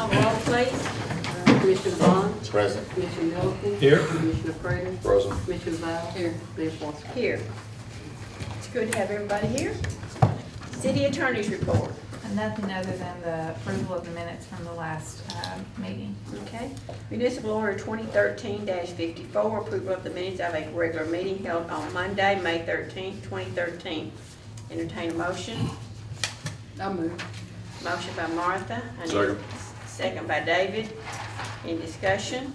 Call the roll, please. Commissioner Vaughn. Present. Commissioner Middleton. Here. Commissioner Prater. Present. Commissioner Val. Here. Mayor Forster. Here. It's good to have everybody here. City Attorney's report. Nothing other than the approval of the minutes from the last meeting. Okay. Municipal Order 2013-54, approval of the minutes of a regular meeting held on Monday, May 13th, 2013. Entertain a motion. I'll move. Motion by Martha. I need- Second. Second by David. Any discussion?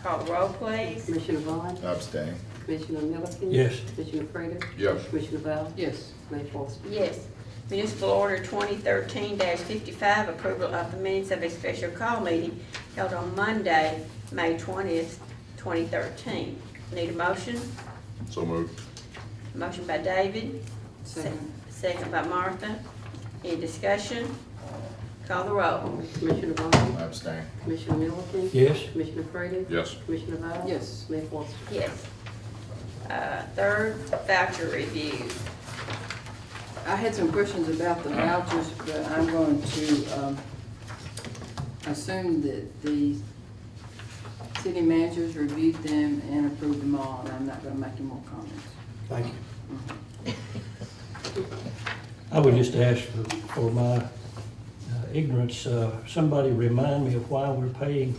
Call the roll, please. Commissioner Vaughn. Abstain. Commissioner Middleton. Yes. Commissioner Prater. Yes. Commissioner Val. Yes. Mayor Forster. Yes. Municipal Order 2013-55, approval of the minutes of a special call meeting held on Monday, May 20th, 2013. Need a motion? So moved. Motion by David. Second. Second by Martha. Any discussion? Call the roll. Commissioner Vaughn. Abstain. Commissioner Middleton. Yes. Commissioner Prater. Yes. Commissioner Val. Yes. Mayor Forster. Yes. Third, voucher review. I had some questions about the vouchers, but I'm going to assume that the city managers reviewed them and approved them all, and I'm not going to make any more comments. Thank you. I would just ask for my ignorance, somebody remind me of why we're paying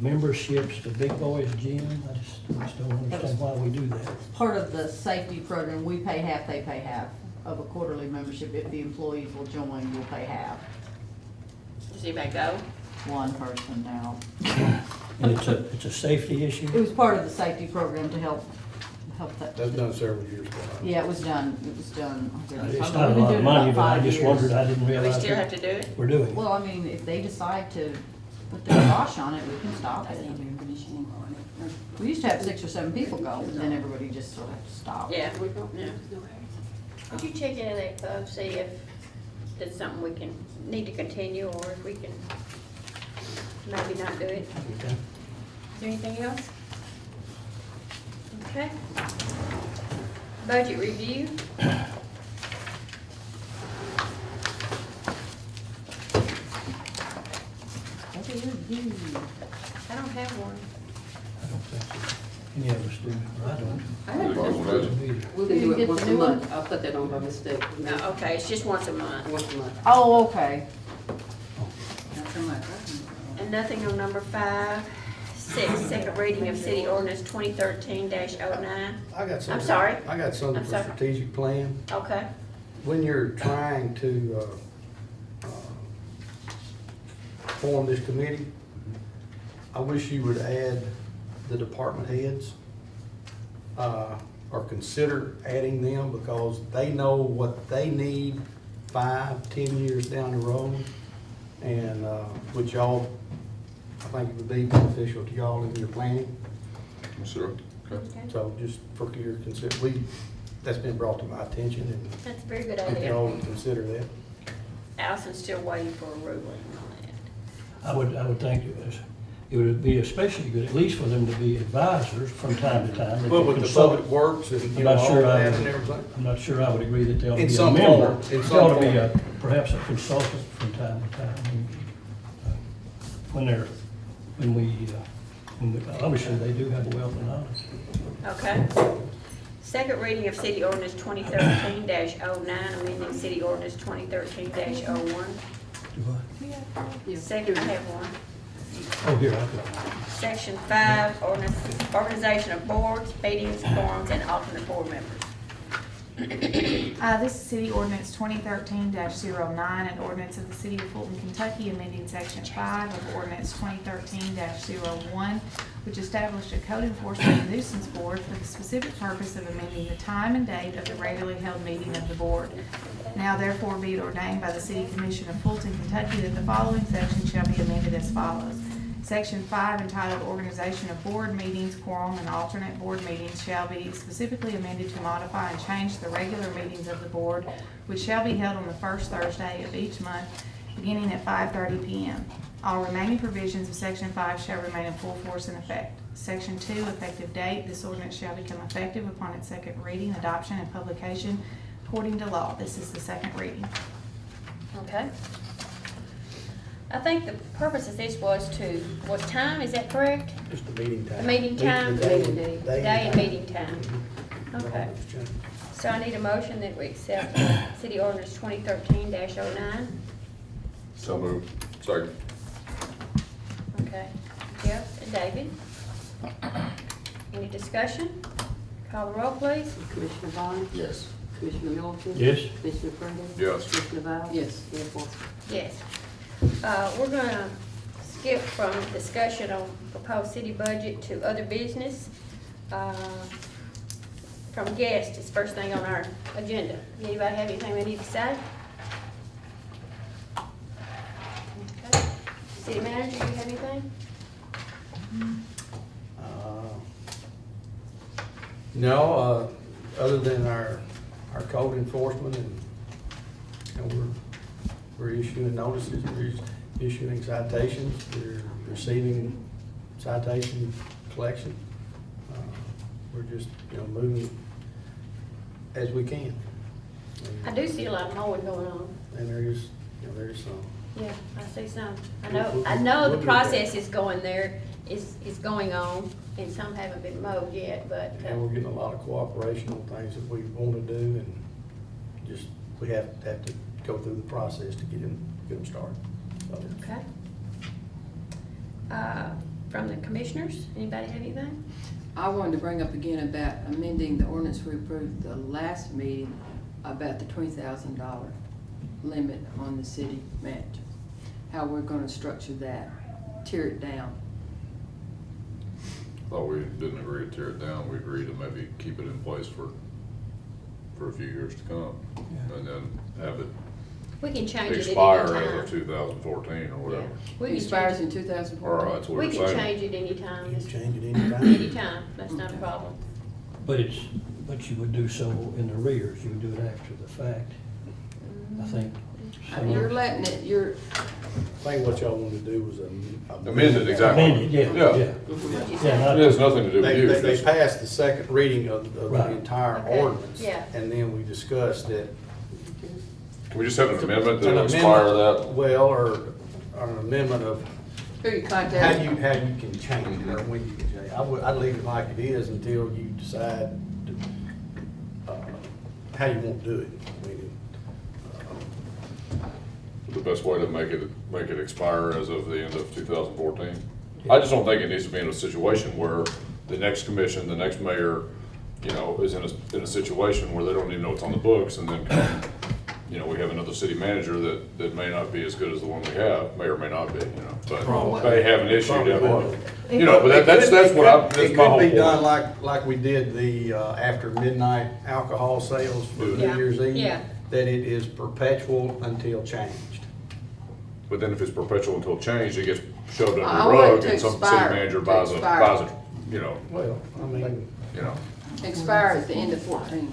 memberships to Big Boys Gym. I just don't understand why we do that. Part of the safety program, we pay half, they pay half of a quarterly membership. If the employees will join, we'll pay half. Does anybody go? One person now. And it's a safety issue? It was part of the safety program to help that. That's done several years ago. Yeah, it was done. It's not a We've been lot doing of it money, about but I 5 just years. wondered, I didn't Do we realize still have that to do it? we're doing it. Well, I mean, if they decide to put their kibosh on it, we can stop it. We used to have 6 or 7 people go, but then everybody just sort of stopped. Yeah. Yeah. Would you check into that, Bub, see if it's something we can, need to continue, or if we can maybe not do it? Okay. Is there anything else? Okay. Budget review. I don't have one. I don't think so. Any of us do, or I don't. I had a question. Either. We can do You it get once the a new one? month. I'll put that on by mistake. Okay, it's just once a month. Once a month. Oh, okay. That's how much. And nothing on number 5. 6, second reading of city ordinance 2013-09. I got something. I'm sorry. I got something I'm for sorry. strategic plan. Okay. When you're trying to form this committee, I wish you would add the department heads, or consider adding them, because they know what they need 5, 10 years down the road. And which y'all, I think it would be beneficial to y'all in your planning. Sure. Okay. So just for your that's been brought to my attention, and That's a very good if idea. y'all would consider that. Allison's still waiting for a ruling on that. I would think it would be especially good, at least for them to be advisors from time to time. They Well, could with the consult. public works and, I'm you know, not all sure I that would- and everything. I'm not sure I would agree that they ought to In be a some member. form, in They some ought to be form. perhaps a consultant from time to time. Obviously, they do have a wealth of knowledge. Okay. Second reading of city ordinance 2013-09, amending city ordinance 2013-01. Do I? Second, I have one. Oh, here, I've got Section 5, organization of boards, meetings, forums, and alternate board members. This is City Ordinance 2013-09, an ordinance of the City of Fulton, Kentucky, amending Section 5 of Ordinance 2013-01, which established a code enforcement and nuisance board for the specific purpose of amending the time and date of the regularly held meeting of the board. Now therefore be it ordained by the City Commission of Fulton, Kentucky, that the following section shall be amended as follows. Section 5, entitled Organization of Board Meetings, Quorum, and Alternate Board Meetings, shall be specifically amended to modify and change the regular meetings of the board, which shall be held on the first Thursday of each month, beginning at 5:30 p.m. All remaining provisions of Section 5 shall remain in full force and effect. Section 2, effective date. This ordinance shall become effective upon its second reading, adoption, and publication according to law. This is the second reading. Okay. I think the purpose of this was time, is that correct? Just the meeting time. The meeting time? The day Meeting and- day. Day and meeting time. Mhm. Okay. So I need a motion that we accept City Ordinance 2013-09. So moved. Second. Okay. Jeff and David. Any discussion? Call the roll, please. Commissioner Bond? Yes. Commissioner Middleton? Yes. Commissioner Pringle? Yes. Commissioner Val? Yes. Mayor Forte? Yes. We're gonna skip from discussion on proposed city budget to other business. From guests, it's first thing on our agenda. Anybody have anything they need to say? Okay. City manager, you have anything? No, other than our code enforcement and, we're issuing notices, we're issuing citations, we're receiving citation collection. We're just, moving as we can. I do see a lot of mowing going on. And there's some. Yeah, I see some. I We'll know do the that. process is going there, is going on, and some haven't been mowed yet, but, And we're getting a lot of cooperation on things that we want to do, and just, we have to go through the process to get them started. So, okay. From the commissioners, anybody have anything? I wanted to bring up again about amending the ordinance we approved the last meeting about the $20,000 limit on the city manager. How we're gonna structure that, tear it down. Thought we didn't agree to tear it down. We agreed to maybe keep it in place for a few years to come. Yeah. And then have it We can change it at expire any as time. of 2014 or whatever. We can Expires change in Or 2014. that's what We we're can saying. change it anytime, You can It's change it anytime. anytime, that's not a problem. But you would do so in the rears, you would do it after the fact, I think. You're letting it, you're, I think what y'all wanted to do was Amend it, exactly. Amended, yeah, Yeah. yeah. What'd you Yeah, say? not- It has nothing to do with They, you. they, It's they just- passed the second reading of the Right. entire Okay, ordinance. yeah. And then we discussed that. Can we just have an amendment An that will expire amendment, that? Well, or an amendment of who you how contact. you can change it, or when you can change it. I'd leave it like it is until you decide, how you want to do it. I mean, The best way to make it expire as of the end of 2014? I just don't think it needs to be in a situation where the next commission, the next mayor, is in a situation where they don't even know what's on the books, and then we have another city manager that may not be as good as the one we have, may or may not be, but may have an issue down the road. But that's It my whole could be done point. like we did the, after midnight alcohol sales for New Yeah. Year's Eve. Yeah. That it is perpetual until changed. But then if it's perpetual until changed, it gets shoved under I the want it rug, to and some city expire, manager to buys expire. Well, I mean, Expire at the end of 14.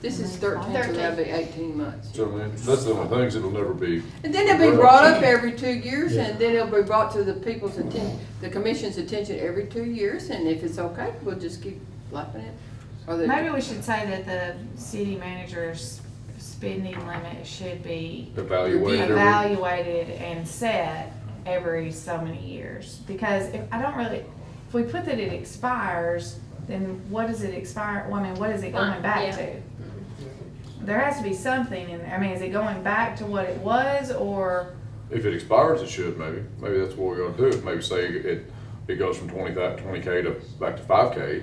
This is 13, so 13. that'll be 18 months. So I mean, that's the only things, it'll never be. And then it'll be brought up every 2 years, and then it'll be brought to the people's attention, the commission's attention every 2 years, and if it's okay, we'll just keep lapping it. Or the- Maybe we should say that the city manager's spending limit should be Evaluated every, evaluated and set every so many years. Because if we put that it expires, then what does it expire, what is it going back Yeah. to? There has to be something in there. I mean, is it going back to what it was, or, if it expires, it should maybe that's what we're gonna do, maybe say it goes from 20K to back to 5K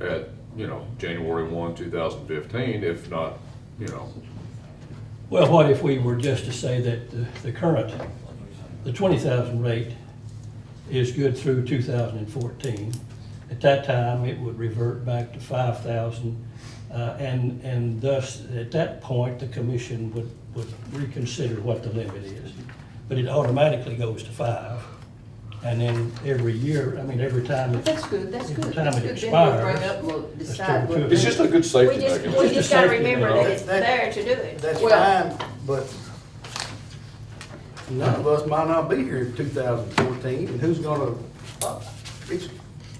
at, January 1, 2015, if not, Well, what if we were just to say that the current, the 20,000 rate is good through 2014? At that time, it would revert back to 5,000, and thus, at that point, the commission would reconsider what the limit is. But it automatically goes to 5, and then every year, every time. That's good, that's Every good. time That's it good. Then we'll bring expires, up and we'll let's decide do it. what. it's just a good safety We mechanism. just Just gotta safety, remember you know. that it's there to do it. that's Well- fine, but none of us might not be here in 2014, and who's gonna, it's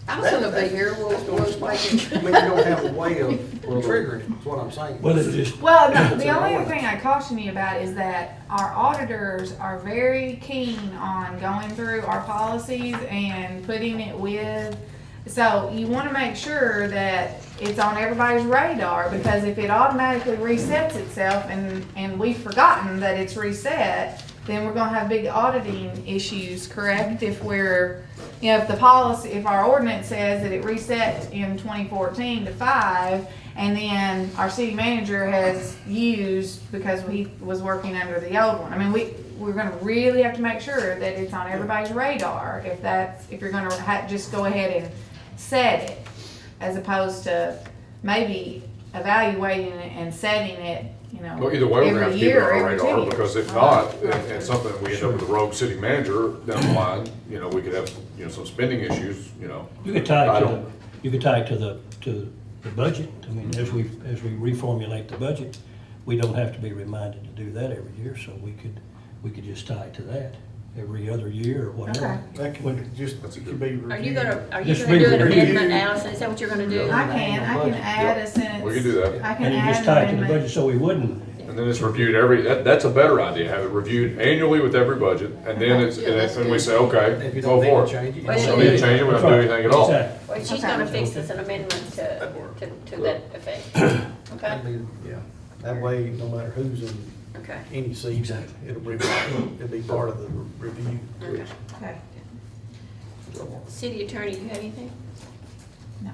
I'm gonna be here, we'll make it. I mean, you don't have a way of triggering it, is what I'm saying. Well, it just, Well, It's the an only other ordinance. thing I caution you about is that our auditors are very keen on going through our policies and putting it with, so you wanna make sure that it's on everybody's radar, because if it automatically resets itself and we've forgotten that it's reset, then we're gonna have big auditing issues, correct? If we're, you know, if the policy, if our ordinance says that it reset in 2014 to 5, and then our city manager has used, because he was working under the old one. I mean, we're gonna really have to make sure that it's on everybody's radar, if you're gonna just go ahead and set it, as opposed to maybe evaluating it and setting it, you know, Well, either way, we're gonna have every to keep it year, on our every 2 radar, years. because if not, and something, we end up with a rogue city manager down the line, you know, we could have, you know, some spending issues, you know. you could tie I it to don't- the, you could tie it to the budget. I mean, as we reformulate the budget, we don't have to be reminded to do that every year, so we could just tie it to that every other year or whatever. Okay. That can just, it could be reviewed. Are you gonna Just do an re-review. amendment, Allison? Is that what you're gonna do? I can add a sentence. We can do that. I can And you add just an tie it to the amendment. budget so we wouldn't. And then it's reviewed that's a better idea, have it reviewed annually with every budget, and then and we say, okay, If you go don't need for to it. change it. you Well, Don't don't need to need change it, we don't do anything at all. Exactly. Well, she's Okay. gonna fix us an amendment to that effect. Okay? That'd be- Yeah, that way, no matter who's in Okay. any seat, Exactly. it'll be part of the review. Okay. Okay. City attorney, you have anything? No.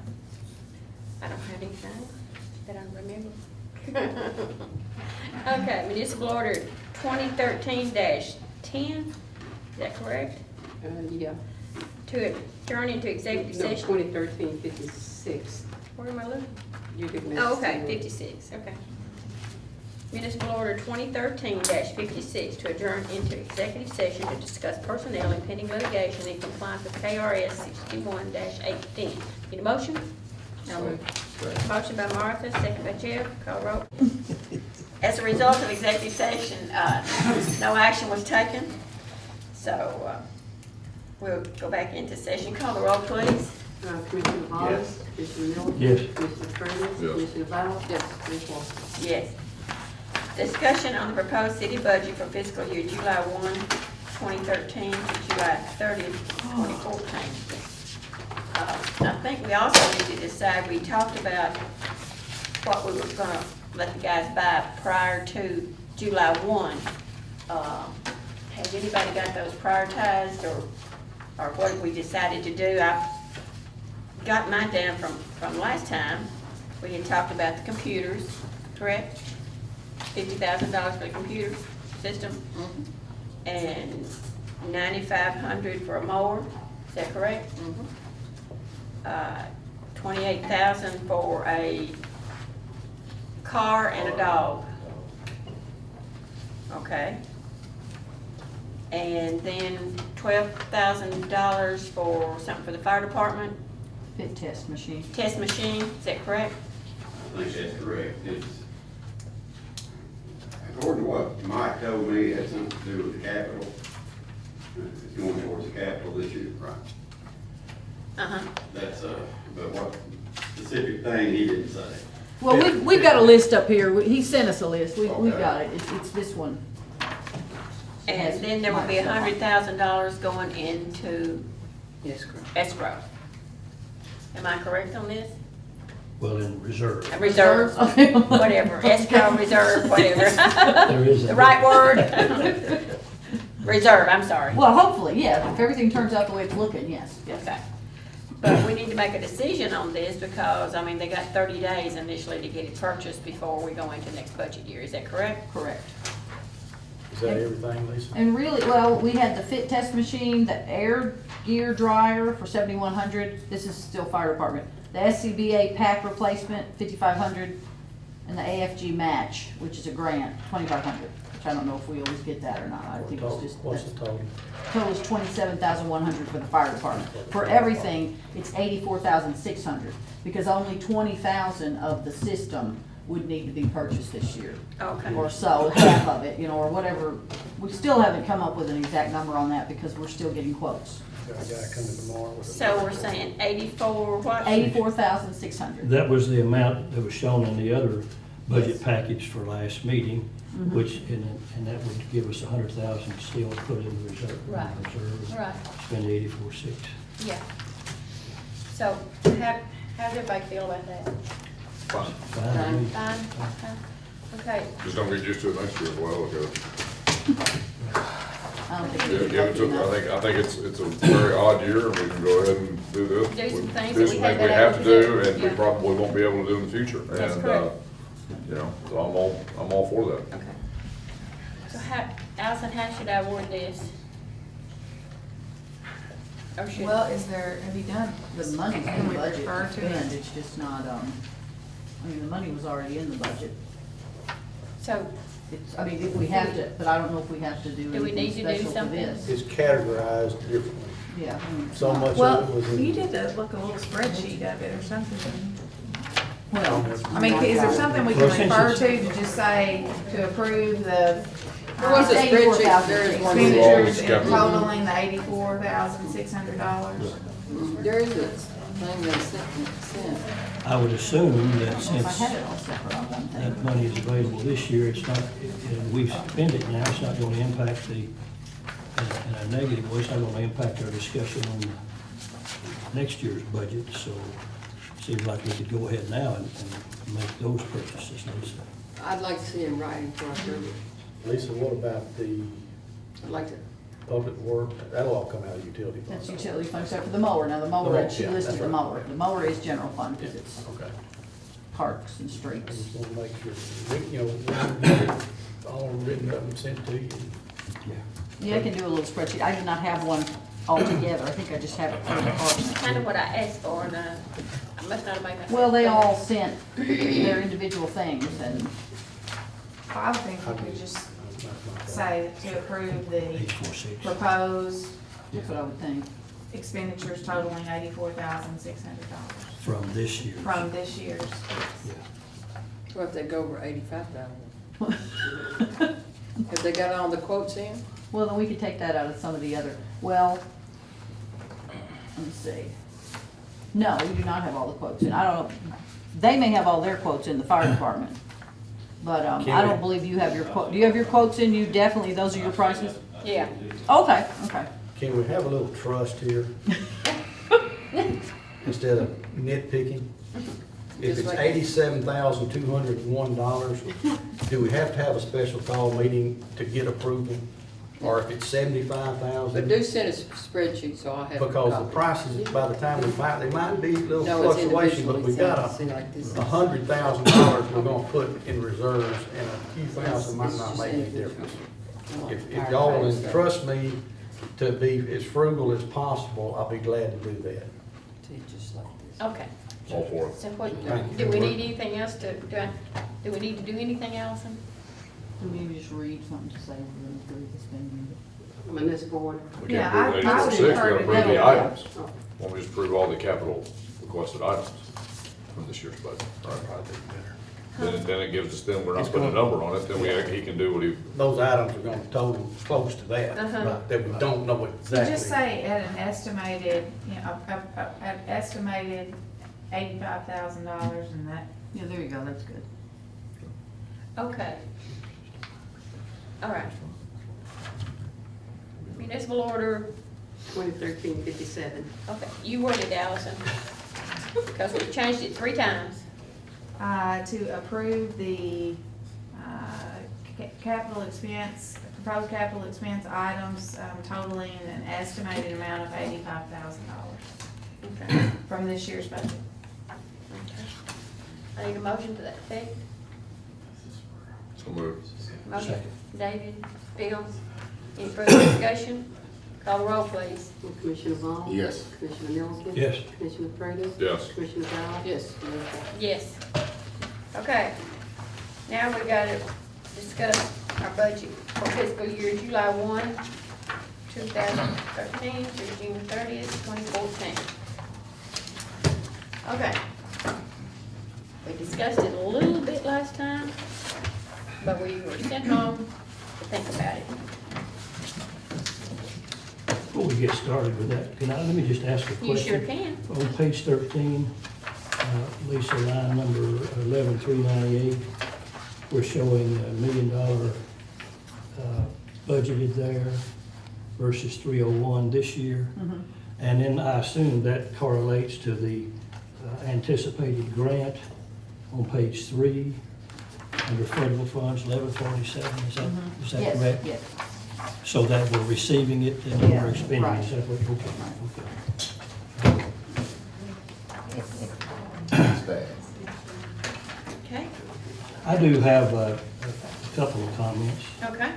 I don't have anything that I remember. Okay, municipal order 2013-10, is that correct? Yeah. To adjourn into executive No, session? 2013-56. Where am I looking? You didn't. Oh, okay, 56, okay. Municipal order 2013-56 to adjourn into executive session to discuss personnel and pending litigation in compliance with KRS 61-810. Need a motion? I'll move. Motion by Martha, second by Jeff, call roll. As a result of executive session, no action was taken, so we'll go back into session. Call the roll, please. Commissioner Wallace, Commissioner Miller. Yes. Commissioner Curtis. Yes. Commissioner Lau. Yes. Ms. Walker. Yes. Discussion on the proposed city budget for fiscal year July 1, 2013 to July 30, 2014. I think we also need to decide, we talked about what we were gonna let the guys buy prior to July 1. Has anybody got those prioritized, or what have we decided to do? I've got mine down from last time. We had talked about the computers, correct? $50,000 for the computer system, and $9,500 for a mower, is that correct? 28,000 for a car and a dog. Okay. And then $12,000 for something for the fire department, Fit test machine. test machine, is that correct? I think that's correct. It's, according to what Mike told me, it has something to do with the capital. It's going towards the capital this year, right? Uh-huh. That's, but what specific thing he didn't say. Well, we've got a list up here. He sent us a list. We've Okay. got it. It's this one. And then there will be $100,000 going into Yes, correct. escrow. Am I correct on this? Well, in reserve. A reserve, whatever, escrow, reserve, whatever. There is a- The right word? Reserve, I'm sorry. Well, hopefully, yeah. If everything turns out the way it's looking, yes. Okay. But we need to make a decision on this because, I mean, they got 30 days initially to get it purchased before we go into next budget year. Is that correct? Correct. Is that everything, Lisa? And really, well, we had the fit test machine, the air gear dryer for $7,100. This is still fire department. The SCBA pack replacement, $5,500, and the AFG match, which is a grant, $2,500. Which I don't know if we always get that or not. I think it's just What's the total? total is $27,100 for the fire department. For everything, it's $84,600 because only 20,000 of the system would need to be purchased this year. Okay. Or so, half of it, or whatever. We still haven't come up with an exact number on that because we're still getting quotes. Got a guy coming tomorrow with a. So we're saying 84, what? 84,600. That was the amount that was shown in the other budget package for last meeting, which, and that would give us 100,000 still to put in the reserve. Right. Right. Spend 84.6. Yeah. So how does everybody feel about that? Fine. Fine with me. Fine? Fine? Okay. Just don't get used to it next year as well, because I don't think yeah, we give did it to, enough. I think it's a very odd year, and we can go ahead and do this. Do some things Do that some we had things we been have able to to do, do. and we Yeah. probably won't be able to do in the future. That's And, correct. you know, so I'm all for that. Okay. So Allison, how should I word this? Or should? Well, have you done? The money's in Can the we budget, refer to it? and it's just not, I mean, the money was already in the budget. So, It's, I mean, if we have to, but I don't know if we have to do Do we need anything to do special for something? this. It's categorized differently. Yeah. So much of Well, it was in. you did look a little spreadsheet of it or something. Well, I mean, is there something we can Well, since refer it's- to just say to approve the There was a It's spreadsheet, there is one. expenditures Capital. totaling the $84,600? There is a thing that's sent. I would assume that if I since had it all separate on one that thing. money is available this year, it's not, and we've spent it now, it's not gonna impact the, in a negative way, it's not gonna impact our discussion on next year's budget, so it seems like we could go ahead now and make those purchases, Lisa. I'd like to see in writing before I approve it. Lisa, what about the I'd like to, public work? That'll all come out of utility funds. That's utility fund, except for the mower. Now, the mower, mower, she yeah, listed that's the right. mower. The mower is general fund because it's Okay. parks and I streets. just want to make sure, you know, we'll get it all written up and sent to you. Yeah. Yeah, I can do a little spreadsheet. I do not have one all together. I think I just have it for departments. kind of what I asked for, and I must not have made myself. Well, they all sent their individual things and I would think we could just say to approve the 846. proposed that's what I would think. expenditures totaling $84,600 From this year. from this year's. Yeah. what if they go over 85,000? Have they got all the quotes in? Well, then we could take that out of some of the other, well, let me see. No, we do not have all the quotes in. I don't, they may have all their quotes in the fire department. But, I don't believe you have your quote. Do you have your quotes in? You definitely, those are your prices? Yeah. Okay, okay. Can we have a little trust here? Instead of nitpicking? If Just it's like- $87,201, do we have to have a special call meeting to get approval? Or if it's But do $75,000? send us a spreadsheet, so I'll have a Because the copy. prices, by the time we buy, they might be a little No, it's fluctuation, but we individually got sent, see, like this. $100,000 we're gonna put in reserves, and a few thousand might It's not just make any individual. difference. Well, If our y'all will price, so- entrust me to be as frugal as possible, I'll be glad to do that. See, just like this. Okay. All for it. So what, Thank you. do we need anything else do we need to do anything, Allison? Do we just read something to say we're gonna approve the spending? Municipal board. We Yeah, can't I do would 846, we prefer gotta to approve do the that. items. Won't we just approve all the capital requested items from this year's budget? Then it gives us, then we're not It's putting a going- number on it, then he can do what he, Those items are gonna total close to that, Uh-huh. that we don't know So exactly. just say at an estimated, an estimated $85,000 and that. Yeah, there you go, that's good. Okay. All right. Municipal order, 2013-57. okay, you worded it, Allison. Because we changed it 3 times. To approve the capital expense, proposed capital expense items totaling an estimated amount of $85,000 Okay. from this year's budget. Okay. I need a motion to that effect. so move. Motion, Second. David, Bill, any further discussion? Call the roll, please. Commissioner Vaughn? Yes. Commissioner Milliken? Yes. Commissioner Prater? Yes. Commissioner Powell? Yes. Mayor Cox? Yes. Okay. Now we gotta discuss our budget for fiscal year July 1, 2013 through June 30th, 2014. Okay. We discussed it a little bit last time, but we were sent home to think about it. Before we get started with that, let me just ask a question? You sure can. On page 13, Lisa, line number 11398, we're showing $1 million budgeted there versus 301 this year. Mhm. And then I assume that correlates to the anticipated grant on page 3 under federal funds, 1147, is that Yes, correct? yes. So that we're receiving it and Yeah, we're expending right. it, is that what, okay. Okay, I do have a couple of comments okay.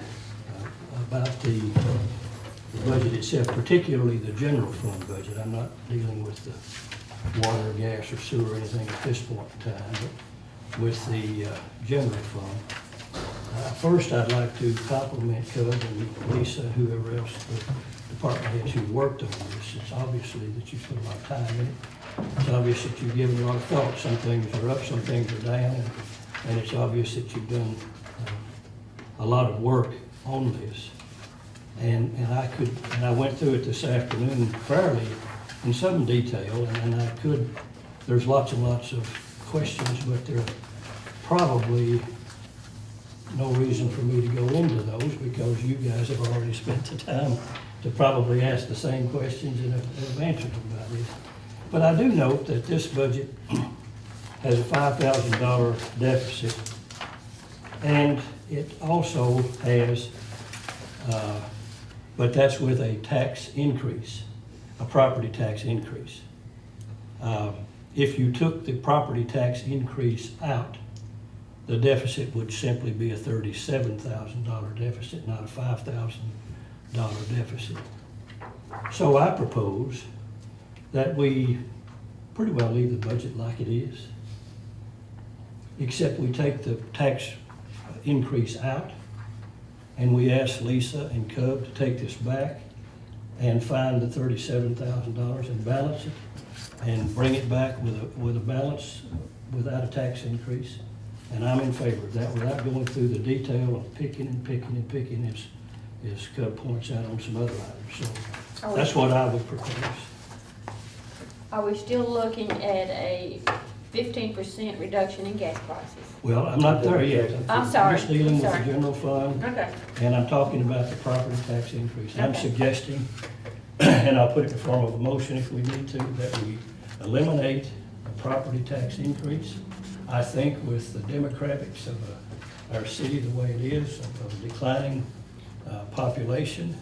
about the budget itself, particularly the general fund budget. I'm not dealing with the water, gas, or sewer or anything at this point in time, but with the general fund. First, I'd like to compliment Cub and Lisa and whoever else, the department heads who worked on this. It's obviously that you put a lot of time in it. It's obvious that you've given a lot of thought. Some things are up, some things are down, and it's obvious that you've done a lot of work on this. And I went through it this afternoon fairly in some detail, and there's lots and lots of questions, but there are probably no reason for me to go into those because you guys have already spent the time to probably ask the same questions and have answered them about this. But I do note that this budget has a $5,000 deficit, and it also has, but that's with a tax increase, a property tax increase. If you took the property tax increase out, the deficit would simply be a $37,000 deficit, not a $5,000 deficit. So I propose that we pretty well leave the budget like it is, except we take the tax increase out, and we ask Lisa and Cub to take this back and find the $37,000 and balance it, and bring it back with a balance without a tax increase. And I'm in favor of that, without going through the detail of picking and picking and picking, as Cub points out on some other items. So that's what I would propose. Are we still looking at a 15% reduction in gas prices? Well, I'm not there yet. I'm sorry. Just dealing with the Sorry. general fund, Okay. and I'm talking about the property tax increase. I'm Okay. suggesting, and I'll put it in the form of a motion if we need to, that we eliminate the property tax increase. I think with the demographics of our city the way it is, of a declining population,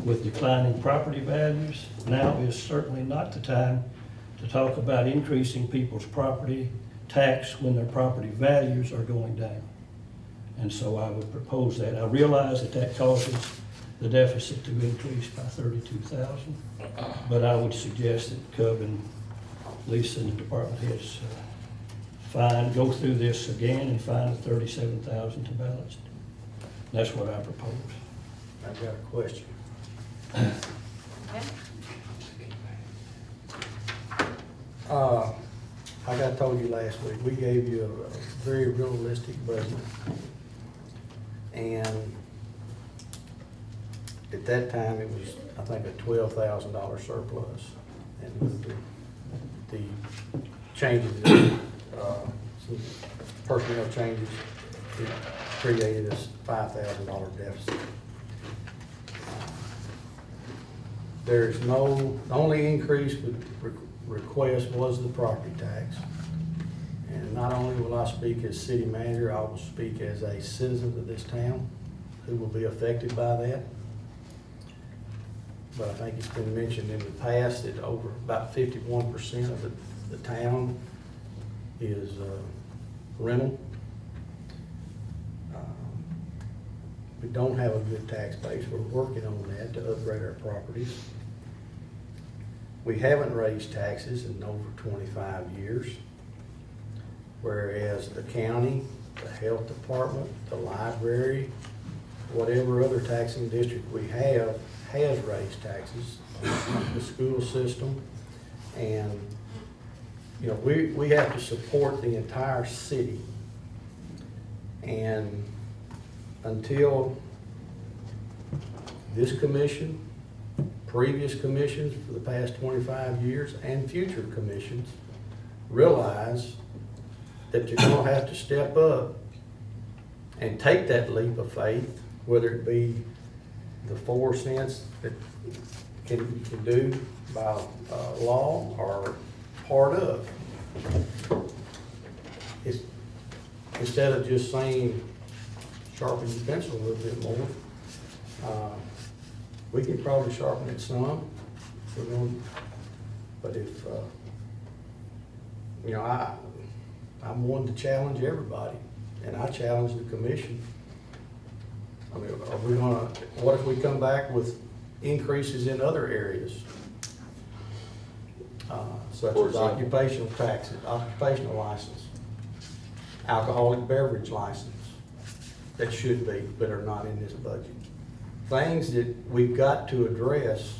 with declining property values, now is certainly not the time to talk about increasing people's property tax when their property values are going down. And so I would propose that. I realize that causes the deficit to increase by 32,000, but I would suggest that Cub and Lisa and the department heads go through this again and find the 37,000 to balance it. That's what I propose. I've got a question. Okay. Like I told you last week, we gave you a very realistic budget. And at that time, it was, I think, a $12,000 surplus. And with the changes, some personnel changes, it created a $5,000 deficit. There's the only increase with request was the property tax. And not only will I speak as city manager, I will speak as a citizen of this town who will be affected by that. But I think it's been mentioned in the past that over about 51% of the town is rental. We don't have a good tax base. We're working on that to upgrade our properties. We haven't raised taxes in over 25 years, whereas the county, the health department, the library, whatever other taxing district we have, has raised taxes, the school system. And, you know, we have to support the entire city. And until this commission, previous commissions for the past 25 years and future commissions realize that you're gonna have to step up and take that leap of faith, whether it be the 4 cents that you can do by law or part of. It's, instead of just saying, sharpen your pencil a little bit more, we can probably sharpen it some. We're going, but if, you know, I'm one to challenge everybody, and I challenge the commission. I mean, are we gonna, what if we come back with increases in other areas? Such For as example? occupational taxes, occupational license, alcoholic beverage license, that should be, but are not in this budget. Things that we've got to address,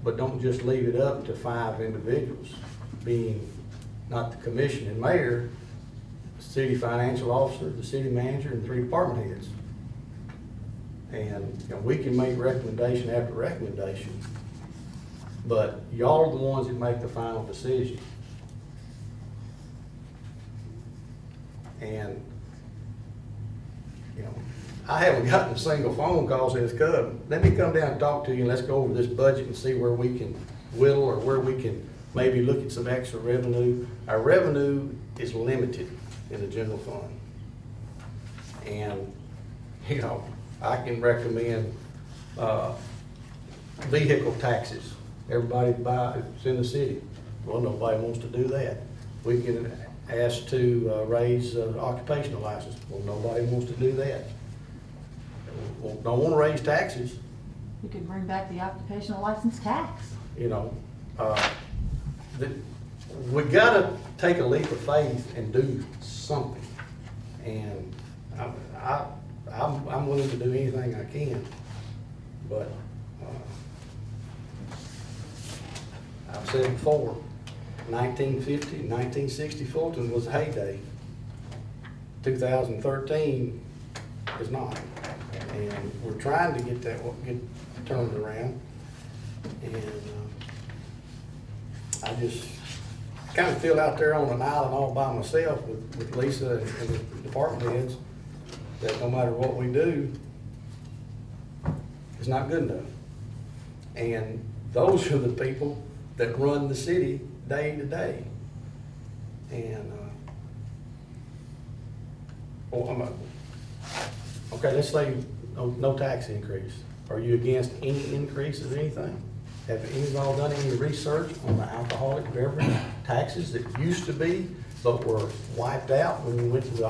but don't just leave it up to 5 individuals, being not the commission and mayor, city financial officer, the city manager, and 3 department heads. And, you know, we can make recommendation after recommendation, but y'all are the ones that make the final decision. And, you know, I haven't gotten a single phone call since come, let me come down and talk to you and let's go over this budget and see where we can whittle or where we can maybe look at some extra revenue. Our revenue is limited in the general fund. And, you know, I can recommend vehicle taxes. Everybody buys, it's in the city. Well, nobody wants to do that. We can ask to raise occupational license. Well, nobody wants to do that. Well, don't want to raise taxes, We could bring back the occupational license tax. you know. We gotta take a leap of faith and do something. And I'm willing to do anything I can, but I've said it before, 1950, 1960 Fulton was a heyday. 2013 is not. And we're trying to get that, get turned around. And I just kind of feel out there on an island all by myself with Lisa and the department heads, that no matter what we do, it's not good enough. And those are the people that run the city day to day. And, okay, let's say no tax increase. Are you against any increase of anything? Have any of y'all done any research on the alcoholic beverage taxes that used to be, but were wiped out when we went to the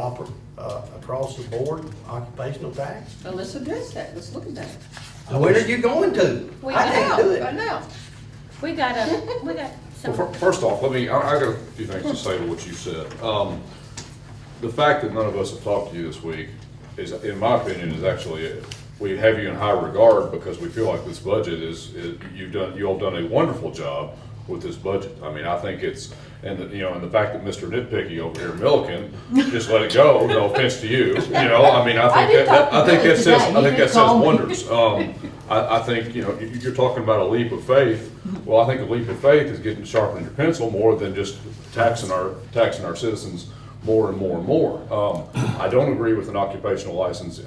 across the board occupational tax? Well, let's address that, let's look at that. When are you going to? We I can't do it. Right now. We got some. Well, first off, I got a few things to say to what you said. The fact that none of us have talked to you this week is, in my opinion, is actually, we have you in high regard because we feel like this budget is you all done a wonderful job with this budget. I mean, I think it's, and the fact that Mr. Nitpicky over here, Milliken, just let it go, no offense to you, I mean, I think that says wonders. I think, you're talking about a leap of faith. Well, I think a leap of faith is getting to sharpen your pencil more than just taxing our citizens more and more and more. I don't agree with an occupational license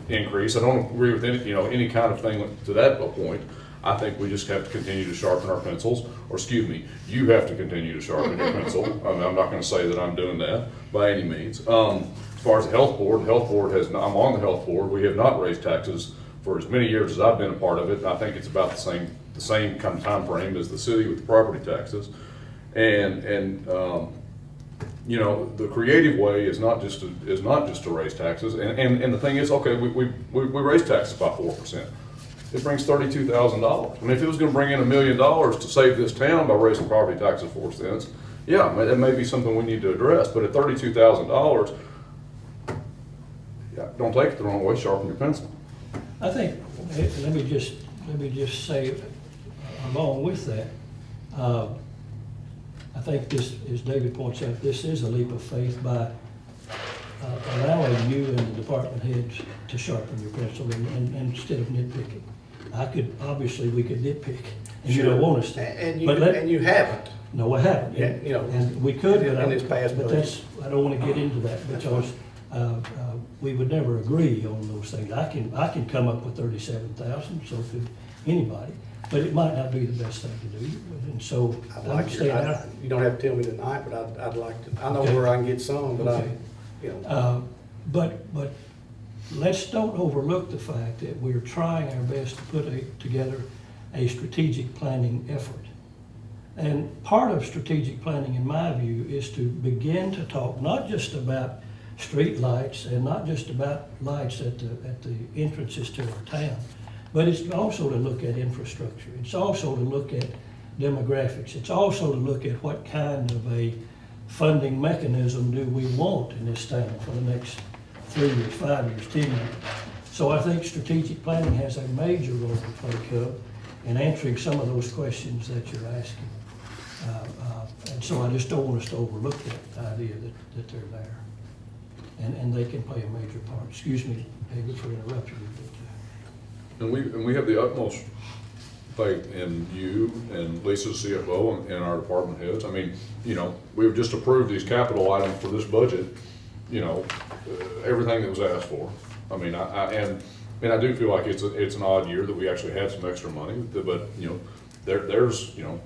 increase. I don't agree with any kind of thing to that point. I think we just have to continue to sharpen our pencils, or excuse me, you have to continue to sharpen your pencil. I mean, I'm not going to say that I'm doing that by any means. As far as the health board has, I'm on the health board. We have not raised taxes for as many years as I've been a part of it. And I think it's about the same kind of time frame as the city with the property taxes. And the creative way is not just to raise taxes. And the thing is, okay, we raise taxes by 4%. It brings $32,000. I mean, if it was going to bring in $1 million to save this town by raising property taxes 4 cents, yeah, that may be something we need to address. But at $32,000, yeah, don't take it the wrong way. Sharpen your pencil. I think, let me just say, along with that, I think this, as David points out, this is a leap of faith by allowing you and the department heads to sharpen your pencil and instead of nitpicking. obviously, we could nitpick, and you don't want us to. And But let- and you haven't. No, I haven't. Yeah, you know, And we could, but in this past but budget. that's, I don't wanna get into that, because, we would never agree on those things. I can come up with 37,000, so could anybody, but it might not be the best thing to do, and so. I'd I'm like staying out. you don't have to tell me tonight, but I'd like to, I know Okay. where I can get some, but Okay. you know. But let's don't overlook the fact that we're trying our best to put together a strategic planning effort. And part of strategic planning, in my view, is to begin to talk not just about street lights and not just about lights at the entrances to our town, but it's also to look at infrastructure. It's also to look at demographics. It's also to look at what kind of a funding mechanism do we want in this town for the next 3 years, 5 years, 10 years. So I think strategic planning has a major role to play, Cub, in answering some of those questions that you're asking. And so I just don't want us to overlook that idea that they're there. And they can play a major part. Excuse me, David, for interrupting you. And we have the utmost faith in you and Lisa, CFO, and our department heads. I mean, you know, we've just approved these capital items for this budget, you know, everything that was asked for. I mean, I do feel like it's an odd year that we actually had some extra money, but, you know, there's, you know,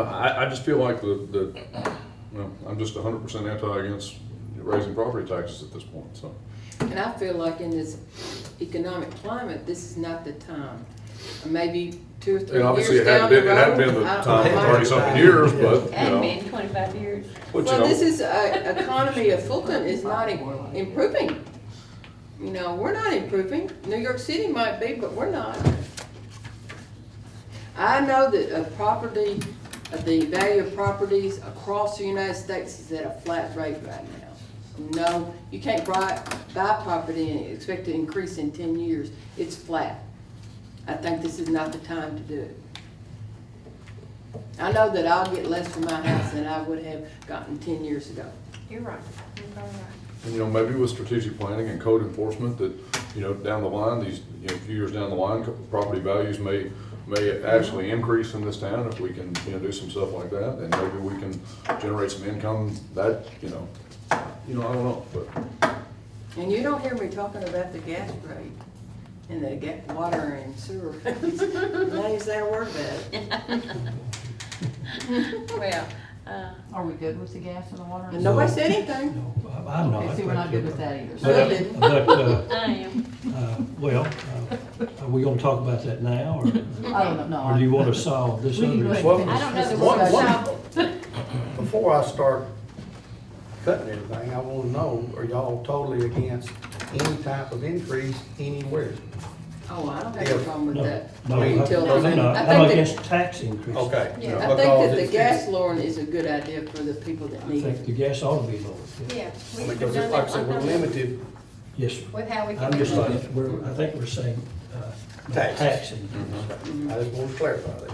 I just feel like I'm just 100% against raising property taxes at this point, so. And I feel like in this economic climate, this is not the time. Maybe 2 or 3 And obviously, years it down the road. hadn't been the I- time for I- 30-something years, but, you Hadn't know. been 25 years. But, you Well, know, this is, economy of Fulton is not improving. You know, we're not improving. New York City might be, but we're not. I know that the value of properties across the United States is at a flat rate right now. No, you can't buy property and expect to increase in 10 years. It's flat. I think this is not the time to do it. I know that I'll get less for my house than I would have gotten 10 years ago. You're right. You're probably right. and, you know, maybe with strategic planning and code enforcement that, you know, down the line, a few years down the line, property values may actually increase in this town if we can, you know, do some stuff like that, and maybe we can generate some income that, you know, I don't know, but. And you don't hear me talking about the gas rate and the water and sewer rates. Not even say a word about it. Well, Are we good with the gas and the water? And nobody said anything. No, I'm not. Okay, see, we're not good with that either. But, I am. well, are we gonna talk about that now, or I don't know, or do you no. wanna solve this We can go other ahead issue? and I finish don't know this that we're discussion. gonna solve. Before I start cutting everything, I wanna know, are y'all totally against any type of increase anywhere? Oh, I don't have a problem with No, that. no, Until- I'm not. I I'm think that- against tax increase. Okay. Yeah, I think that the gas lowering is a good idea for the people that I need think it. the gas ought to be lowered. yeah. Yeah. we've Because done like I that said, we're one time limited Yes, sir. with how we can. I'm just, manage. I think we're saying, Taxes. tax increase. I just want to clarify that.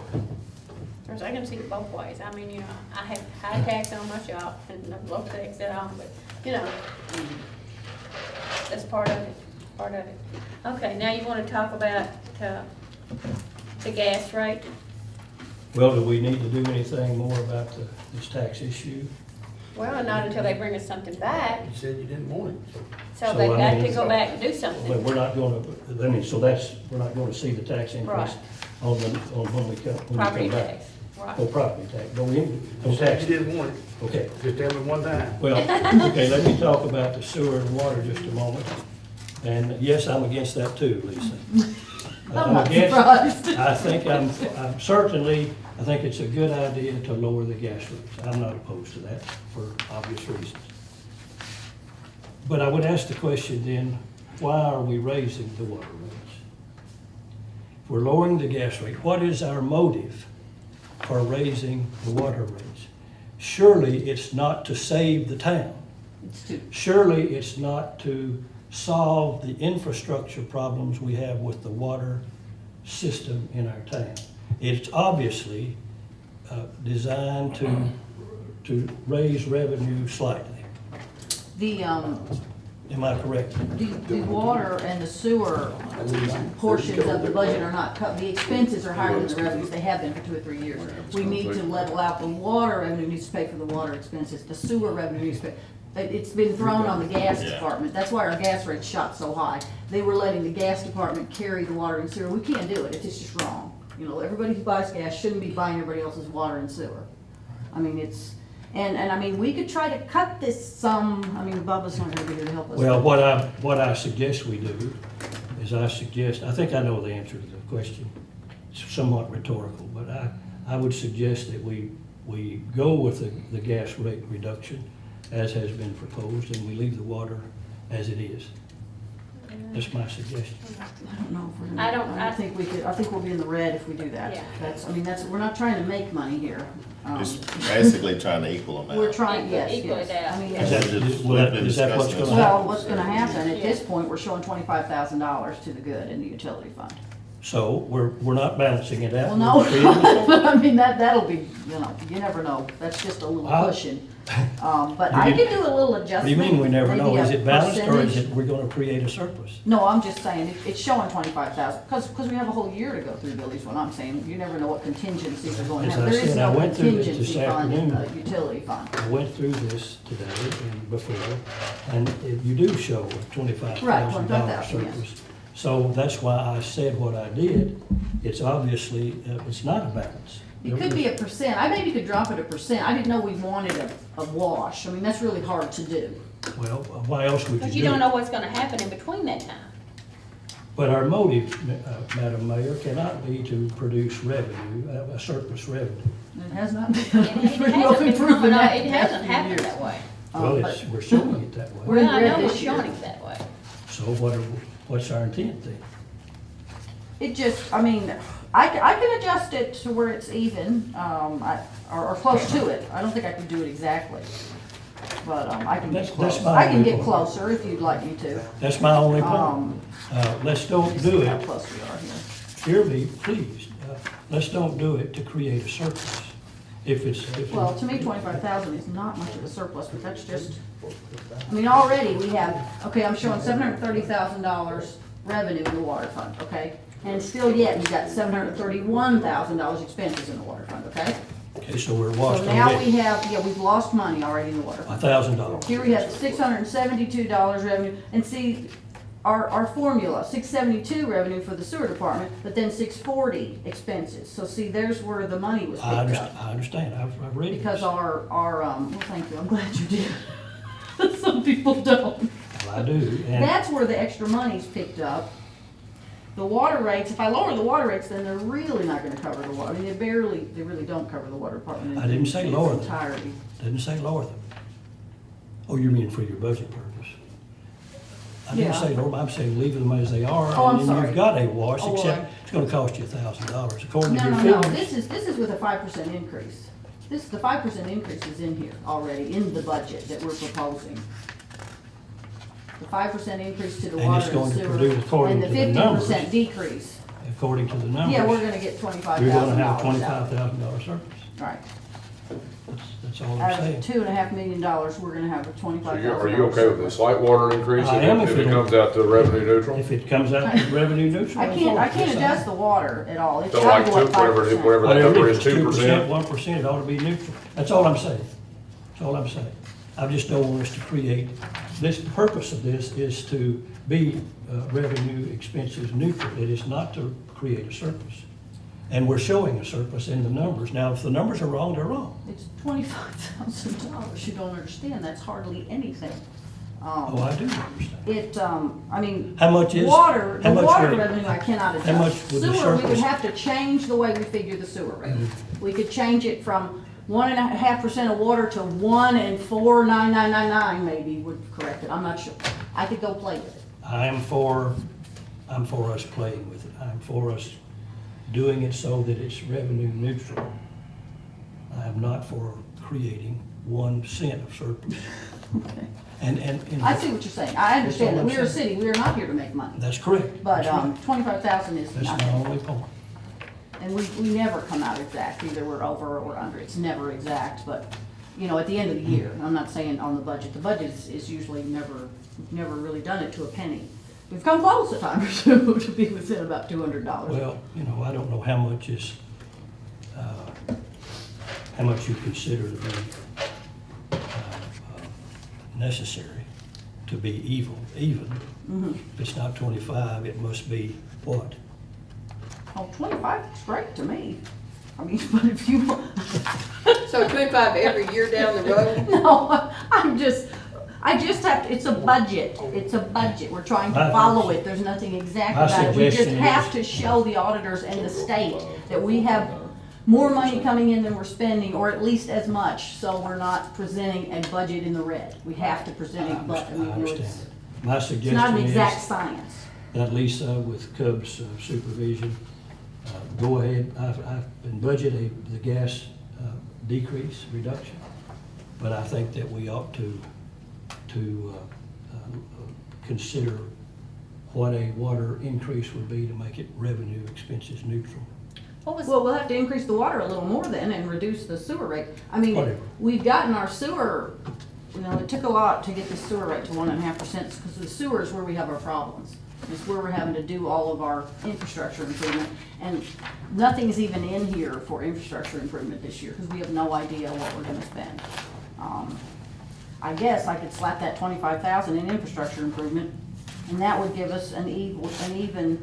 Because I can see it both ways. I mean, you know, I have high tax on my shop and low tax at home, but, you know, that's part of it, Okay, now you want to talk about, the gas rate? Well, do we need to do anything more about this tax issue? Well, not until they bring us something back, You said you didn't want it, so. so they've I got mean, to go back and do Well, something. we're not gonna, we're not gonna see the tax increase Right. on when we Property come back. tax, right. Oh, property tax, no, You tax, didn't want it, okay. just tell me one time. Well, okay, let me talk about the sewer and water just a moment. And yes, I'm against that too, Lisa. I'm not against- surprised. I think I think it's a good idea to lower the gas rates. I'm not opposed to that for obvious reasons. But I would ask the question then, why are we raising the water rates? If we're lowering the gas rate, what is our motive for raising the water rates? Surely it's not to save the town. It's too, Surely it's not to solve the infrastructure problems we have with the water system in our town. It's obviously designed to raise revenue slightly. the, Am I correct? The water and the sewer portions of the budget are not cut, the expenses are higher than the revenues, they have been for 2 or 3 years. We need to level out, the water revenue needs to pay for the water expenses, the sewer revenue needs to pay. It's been thrown on the gas department, that's why our gas rates shot so high. They were letting the gas department carry the water and sewer, we can't do it, it's just wrong. You know, everybody who buys gas shouldn't be buying everybody else's water and sewer. I mean, it's, and I mean, we could try to cut this some, I mean, Bubba's not gonna be here to help us. Well, what I suggest we do is I think I know the answer to the question. It's somewhat rhetorical, but I would suggest that we go with the gas rate reduction as has been proposed, and we leave the water as it is. That's my suggestion. I don't know if we're gonna. I don't- I think we could, I think we'll be in the red if we do that. Yeah. We're not trying to make money here. It's basically trying to equal them out. We're trying, yes, Equal it yes. out. I mean, Is yes. that, We've been is that what's discussing gonna this. Well, happen? what's gonna happen, at this point, we're showing $25,000 to the good in the utility fund. So we're not balancing it out. Well, no, We're creating- but I mean, that'll be, you never know, that's just a little cushion. But I can do a little What adjustment. do you mean we never know? maybe a Is it balanced or is percentage. it we're gonna create a surplus? No, I'm just saying, it's showing 25,000, because we have a whole year to go through, Billy's what I'm saying. You never know what contingencies are going to As happen. I There is said, I no went through this contingency fund in the afternoon. utility fund. I went through this today and before, and you do show a $25,000 $25,000, yes. surplus. So that's why I said what I did. It's obviously, it's not a balance. It could be a percent, I maybe could drop it a percent. I didn't know we wanted a wash. I mean, that's really hard to do. Well, why else would you do it? But you don't know what's gonna happen in between that time. But our motive, Madam Mayor, cannot be to produce revenue, a surplus revenue. It has not been. And it We've hasn't been proven coming that up, it the past hasn't few happened years. that way. Well, But we're showing it that way. We're in Well, I red know we're this year. showing it that way. So what's our intent then? It just, I mean, I can adjust it to where it's even, or close to it. I don't think I can do it exactly. But, I can get That's close. my I can only get point. closer if you'd like me to. That's my only point. Um, Let's don't do How it, close we are hear here. me, please, let's don't do it to create a surplus. If Well, to me, 25,000 is not much of a surplus, but that's just, I mean, already we have, okay, I'm showing $730,000 revenue in the water fund, okay? And still yet, you've got $731,000 expenses in the water fund, okay? Okay, so we're So washed now we already. have, we've lost money already in the water fund. $1,000. Here we have $672 revenue, and see, our formula, 672 revenue for the sewer department, but then 640 expenses. So see, there's where the money was picked up. I understand, I've read it. Because well, thank you, I'm glad you did. Some people don't. Well, I do, and That's where the extra money's picked up. The water rates, if I lower the water rates, then they're really not gonna cover the water. I mean, they really don't cover the water department. I didn't say in lower its them. entirety. didn't say lower them. Oh, you mean for your budget purpose? I didn't Yeah. say lower, I'm saying leave them as they are. Oh, I'm And then sorry. you've got a wash, Oh, well, except it's gonna cost you $1,000, according to No, your no, no, figures. this is with a 5% increase. The 5% increase is in here already, in the budget that we're proposing. The 5% increase to the And it's water going and to sewer, produce according and the to the numbers. 50% decrease. According to the numbers. Yeah, we're gonna get You're gonna have $25,000 out. $25,000 surplus. Right. That's all I'm Out of saying. $2.5 million, we're gonna have a So $25,000. are you okay with a slight water increase I am if if it it'll- comes out to revenue neutral? If it comes out to revenue neutral. I can't adjust the water at all. It's So gotta like go two, up whatever 5%. that Whatever number it is, is, 2%? 1%, it ought to be neutral. That's all I'm saying. That's all I'm saying. I just don't want us to create, the purpose of this is to be revenue expenses neutral. It is not to create a surplus. And we're showing a surplus in the numbers. Now, if the numbers are wrong, they're wrong. It's $25,000. You don't understand. That's hardly anything. Oh, I do understand. I mean. How much is- Water, how the much water would- revenue I cannot adjust. how much would the Sewer, we would surplus- have to change the way we figure the sewer rate. We could change it from 1.5% of water to 1 and 4.9999 maybe would correct it. I'm not sure. I could go play with it. I'm for us playing with it. I'm for us doing it so that it's revenue neutral. I am not for creating 1 cent of surplus. Okay. And I see what you're saying. I understand that That's all we're a I'm saying. city. We are not here to make money. That's correct. But, That's right. 25,000 is That's my nothing. only point. And we never come out exact, either we're over or we're under, it's never exact, but, at the end of the year, I'm not saying on the budget is usually never We've never really done it to a penny. We've come close a time or two to be within about $200. Well, you know, I don't know how much is, how much you consider to be necessary to be even. If it's not 25, it must be what? Oh, 25 is great to me. I mean, but if you, So 25 every year down the road? no, I just have, it's a budget. It's a budget. We're trying to follow it. There's nothing exact My about it. We just suggestion have is- to show the auditors and the state that we have more money coming in than we're spending, or at least as much, so we're not presenting a budget in the red. We have to present a budget. I understand. My It's not an suggestion exact is science. that Lisa, with Cub's supervision, go ahead, I've been budgeting the gas decrease, reduction, but I think that we ought to consider what a water increase would be to make it revenue expenses neutral. Well, we'll have to increase the water a little more then and reduce the sewer rate. I mean, Whatever. we've gotten our sewer, you know, it took a lot to get the sewer rate to 1.5%, because the sewer is where we have our problems. It's where we're having to do all of our infrastructure improvement, and nothing's even in here for infrastructure improvement this year, because we have no idea what we're gonna spend. I guess I could slap that 25,000 in infrastructure improvement, and that would give us an even,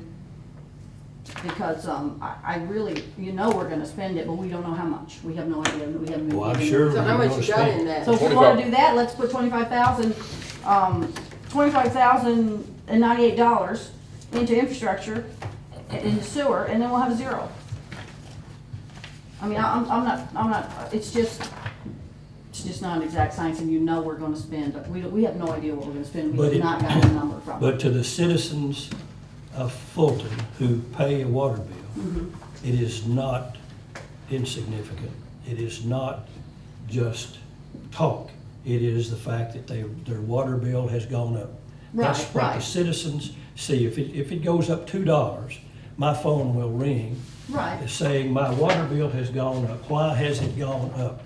because, I really, you know we're gonna spend it, but we don't know how much. We have no idea, we haven't been Well, I'm given- sure So we're how much gonna you got in spend. that? So if we 25. wanna do that, let's put $25,098 into infrastructure, into sewer, and then we'll have a zero. I mean, I'm not, it's just not an exact science, and you know we're gonna spend, we have no idea what we're gonna spend. We But have it- not got a number from it. But to the citizens of Fulton who pay a water bill, it is not insignificant. It is not just talk. It is the fact that their water bill has gone up. That's Right, what the right. citizens see. If it goes up $2, my phone will ring Right. saying, my water bill has gone up. Why has it gone up?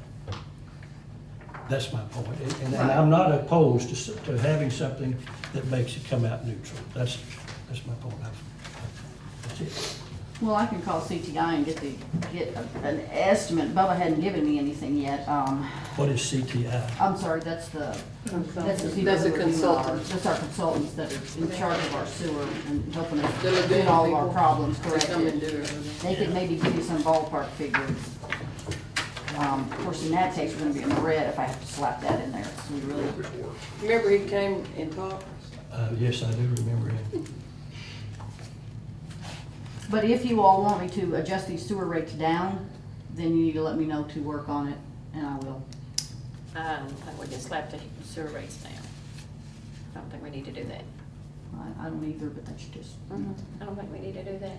That's my point. And I'm not opposed to having something that makes it come out neutral. That's my point. That's it. Well, I can call CTI and get an estimate. Bubba hadn't given me anything yet. What is CTI? I'm sorry, that's the people That's a who are doing consultant. That's our consultants that are in charge of our sewer and helping us The lagoon get all of our people. problems They come and corrected. do it. They could maybe give you some ballpark figure. Of course, in that case, we're gonna be in the red if I have to slap that in there. So we really, Remember he came and talked? Yes, I do remember him. but if you all want me to adjust these sewer rates down, then you need to let me know to work on it, and I will. I don't think we can slap the sewer rates down. I don't think we need to do that. I don't either, but that's just. I don't think we need to do that.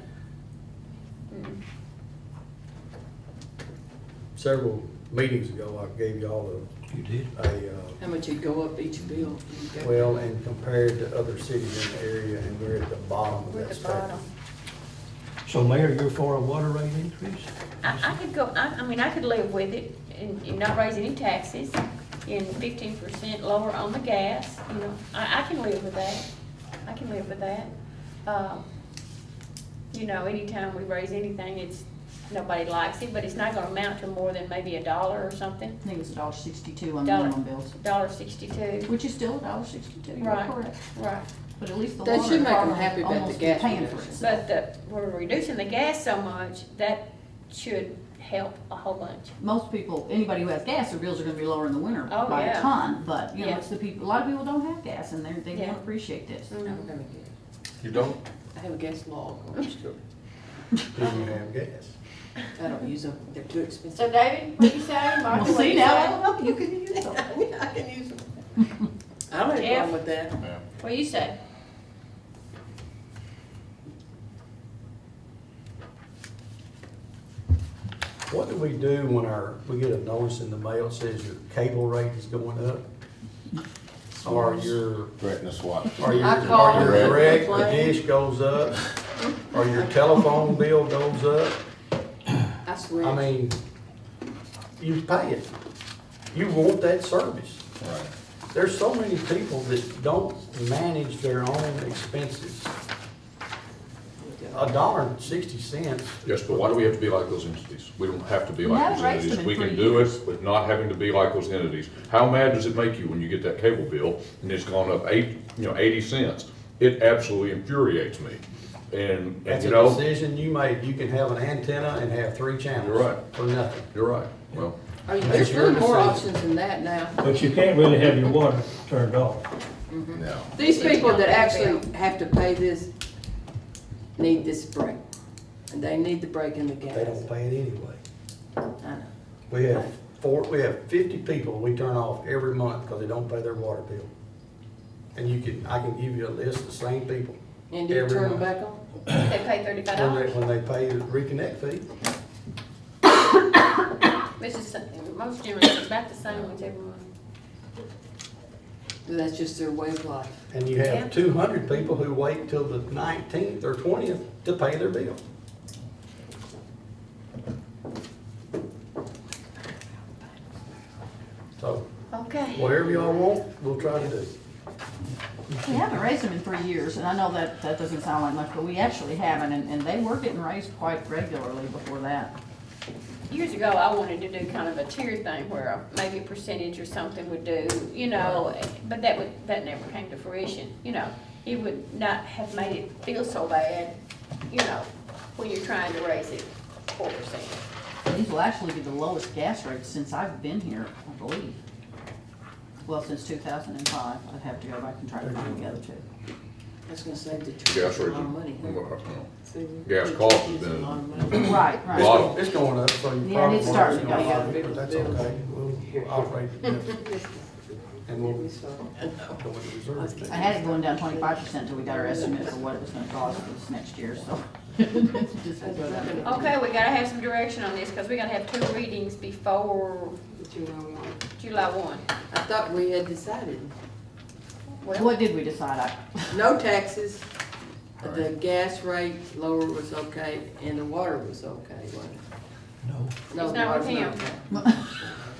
Several meetings ago, I gave y'all You did? How much it'd go up each bill? well, and compared to other cities in the area, and we're at the bottom of We're that at the spectrum. bottom. So Mayor, you're for a water rate increase? I could go, I mean, I could live with it and not raise any taxes and 15% lower on the gas, you know, I can live with that. I can live with that. You know, anytime we raise anything, nobody likes it, but it's not gonna amount to more than maybe $1 or something. I think it's $1.62 on Dollar- minimum bills, $1.62. which is still $1.62, you're Right, correct. right. But at least the That water should make 'em department happy about the almost gas paying for reduction. itself. But we're reducing the gas so much, that should help a whole bunch. Most people, anybody who has gas, their bills are gonna be lower in the winter Oh, by a yeah. ton, but, you know, Yeah. it's the people, a lot of people don't have gas, and they Yeah. won't appreciate this. I don't have a gas. You don't? I have a gas log. Do you have gas? I don't use them. They're too expensive. So David, what you say? Well, see, now, I don't know, you can use them. I can use them. I don't have a problem with that. Yeah. What you say? What do we do when we get a notice in the mail that says your cable rate is going up? Or your, Threaten to swap. or your, I call or your her. direct, the Complain. dish goes up, or your telephone bill goes up? I swear. I mean, you pay it. You want that service. Right. there's so many people that don't manage their own expenses. $1.60. Yes, but why do we have to be like those entities? We don't have to be We like haven't those raised them entities. in We can 3 do years. it with not having to be like those entities. How mad does it make you when you get that cable bill and it's gone up 80 cents? It absolutely infuriates me. And That's you a know, decision you made. You can have an antenna and have 3 channels. You're right. For nothing. you're right. Well, There's your really more decision. options than that now. But you can't really have your water turned off. No. These people that actually have to pay this need this break. And they need the break in the gas. They don't pay it anyway. I know. We have 50 people we turn off every month because they don't pay their water bill. And I can give you a list of the same people. And do you Every turn them month. back on? They pay $35. When they pay the reconnect fee. Which is, most generally, it's about the same with everyone. That's just their way of life. And you Yeah. have 200 people who wait till the 19th or 20th to pay their bill. So, Okay. whatever y'all want, we'll try to do. We haven't raised them in 3 years, and I know that doesn't sound like much, but we actually haven't, and they were getting raised quite regularly before that. Years ago, I wanted to do kind of a tier thing where maybe a percentage or something would do, you know, but that never came to fruition, you know. It would not have made it feel so bad, you know, when you're trying to raise it 4%. These will actually be the lowest gas rates since I've been here, I believe. Well, since 2005, I'd have to go back and try to find the other two. I was gonna say the gas church a rates, lot of money. gas cost has been Right, a lot of, It's going up, so you Yeah, probably. it's starting to go, won't yeah. see it, but that's okay. We'll operate. And we'll go into reserve. I had it going down 25% till we got our estimate for what it was gonna cost for this next year, so. Just to go down. Okay, we gotta have some direction on this, because we gotta have 2 readings before July 1. I thought we had decided, Well, What did we decide? no taxes, the gas rate lower was okay, and the water was okay, wasn't it? No. No, It's the not with water's him. okay.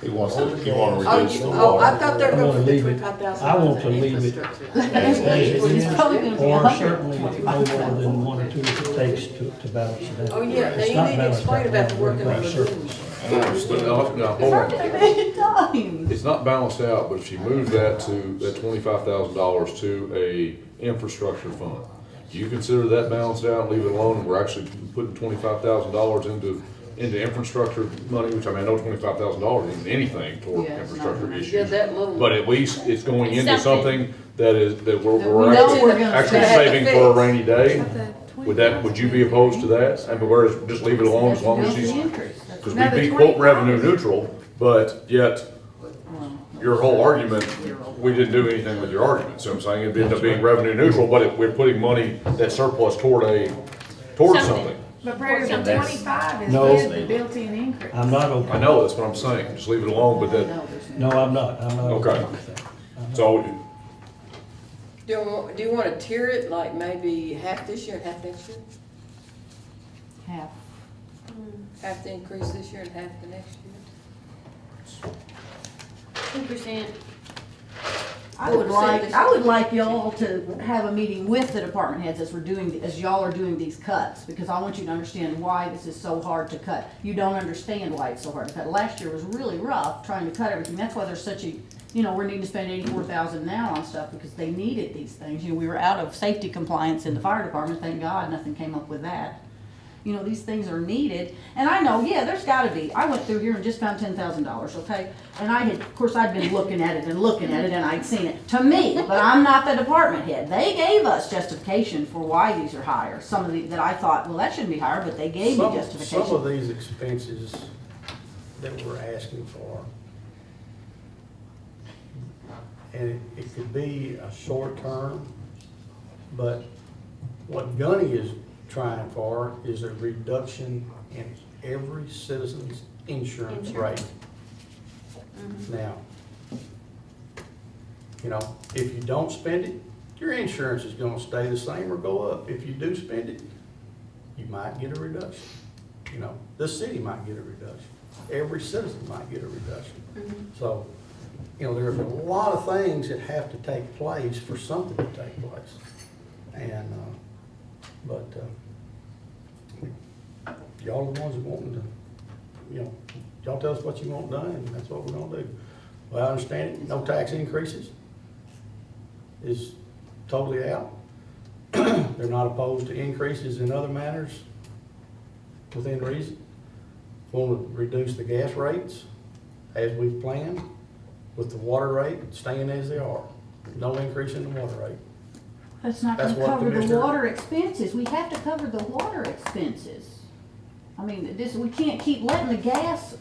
He wants to reduce the Oh, water. I thought they were I going wanna for leave it. $25,000. I want to leave it as it It's is, probably gonna be or 100. certainly no more than 1 or 2 if it takes to balance it out. Oh, yeah, now It's you not need to balanced explain out about the now, working we're on the surplus. lagoons. no, hold Heard on. it a million times. It's not balanced out, but if you move that $25,000 to a infrastructure fund, do you consider that balanced out and leave it alone, and we're actually putting $25,000 into infrastructure money, which I mean, I know $25,000 isn't anything toward Yeah, it's infrastructure not. issues. Yeah, that little. But at least it's going It's into something. something that we're we know we're gonna actually spend. saving for a rainy day. Would you be opposed to that? I mean, whereas, just leave it alone as long as That's she's, the increase. That's- because Now, we'd the be quote 25 revenue neutral, but yet your whole argument, we didn't do anything with your argument. So I'm saying it'd end up being revenue neutral, but we're putting money, that surplus toward something. But Prairie, the That's- 25 is No. with the built-in increase. I'm not I okay. know, that's what I'm saying. Just leave it alone, but that, No, there's No, I'm not Okay. okay with that. I'm not. so Do you want to tier it, like maybe half this year and half next year? half. Half the increase this year and half the next year? 2%. I would like y'all to have a meeting with the department heads as y'all are doing these cuts, because I want you to understand why this is so hard to cut. You don't understand why it's so hard to cut. Last year was really rough trying to cut everything. That's why there's such a, we're needing to spend $84,000 now on stuff because they needed these things. We were out of safety compliance in the fire department. Thank God, nothing came up with that. These things are needed, and I know, yeah, there's gotta be. I went through here and just found $10,000, okay? And of course, I'd been looking at it, and I'd seen it. To me, but I'm not the department head. They gave us justification for why these are higher. Some of that I thought, well, that shouldn't be higher, but they gave me Some of justification. these expenses that we're asking for, and it could be a short term, but what Gunny is trying for is a reduction in every citizen's insurance rate. Now, if you don't spend it, your insurance is gonna stay the same or go up. If you do spend it, you might get a reduction. The city might get a reduction. Every citizen might get a reduction. So you know, there's a lot of things that have to take place for something to take place. And, y'all are the ones that wanting to, you know, y'all tell us what you want done, and that's what we're gonna do. Well, I understand it, no tax increases is totally out. They're not opposed to increases in other matters within reason. Want to reduce the gas rates as we've planned, with the water rate staying as they are. No increase in the water rate. That's not That's gonna what cover the Commissioner- water expenses. We have to cover the water expenses. I mean, we can't keep letting the gas,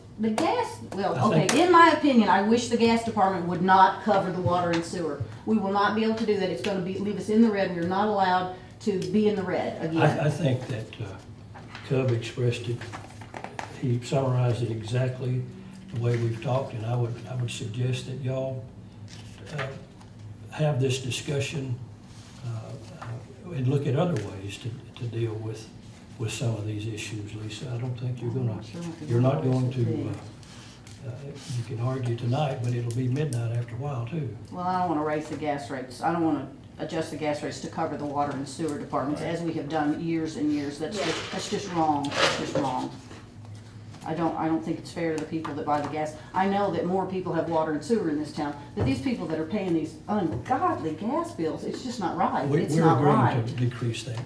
well, I okay, think- in my opinion, I wish the gas department would not cover the water and sewer. We will not be able to do that. It's gonna leave us in the red. We're not allowed to be in the red again. I think that Cub expressed it, he summarized it exactly the way we've talked, and I would suggest that y'all have this discussion and look at other ways to deal with some of these issues, Lisa. I don't think you're not going to, you can argue tonight, but it'll be midnight after a while too. Well, I don't wanna raise the gas rates. I don't wanna adjust the gas rates to cover the water and sewer departments, as we have done years and years. That's just wrong. That's just wrong. I don't think it's fair to the people that buy the gas. I know that more people have water and sewer in this town, but these people that are paying these ungodly gas bills, it's just not right. It's We're not agreeing right. to decrease that.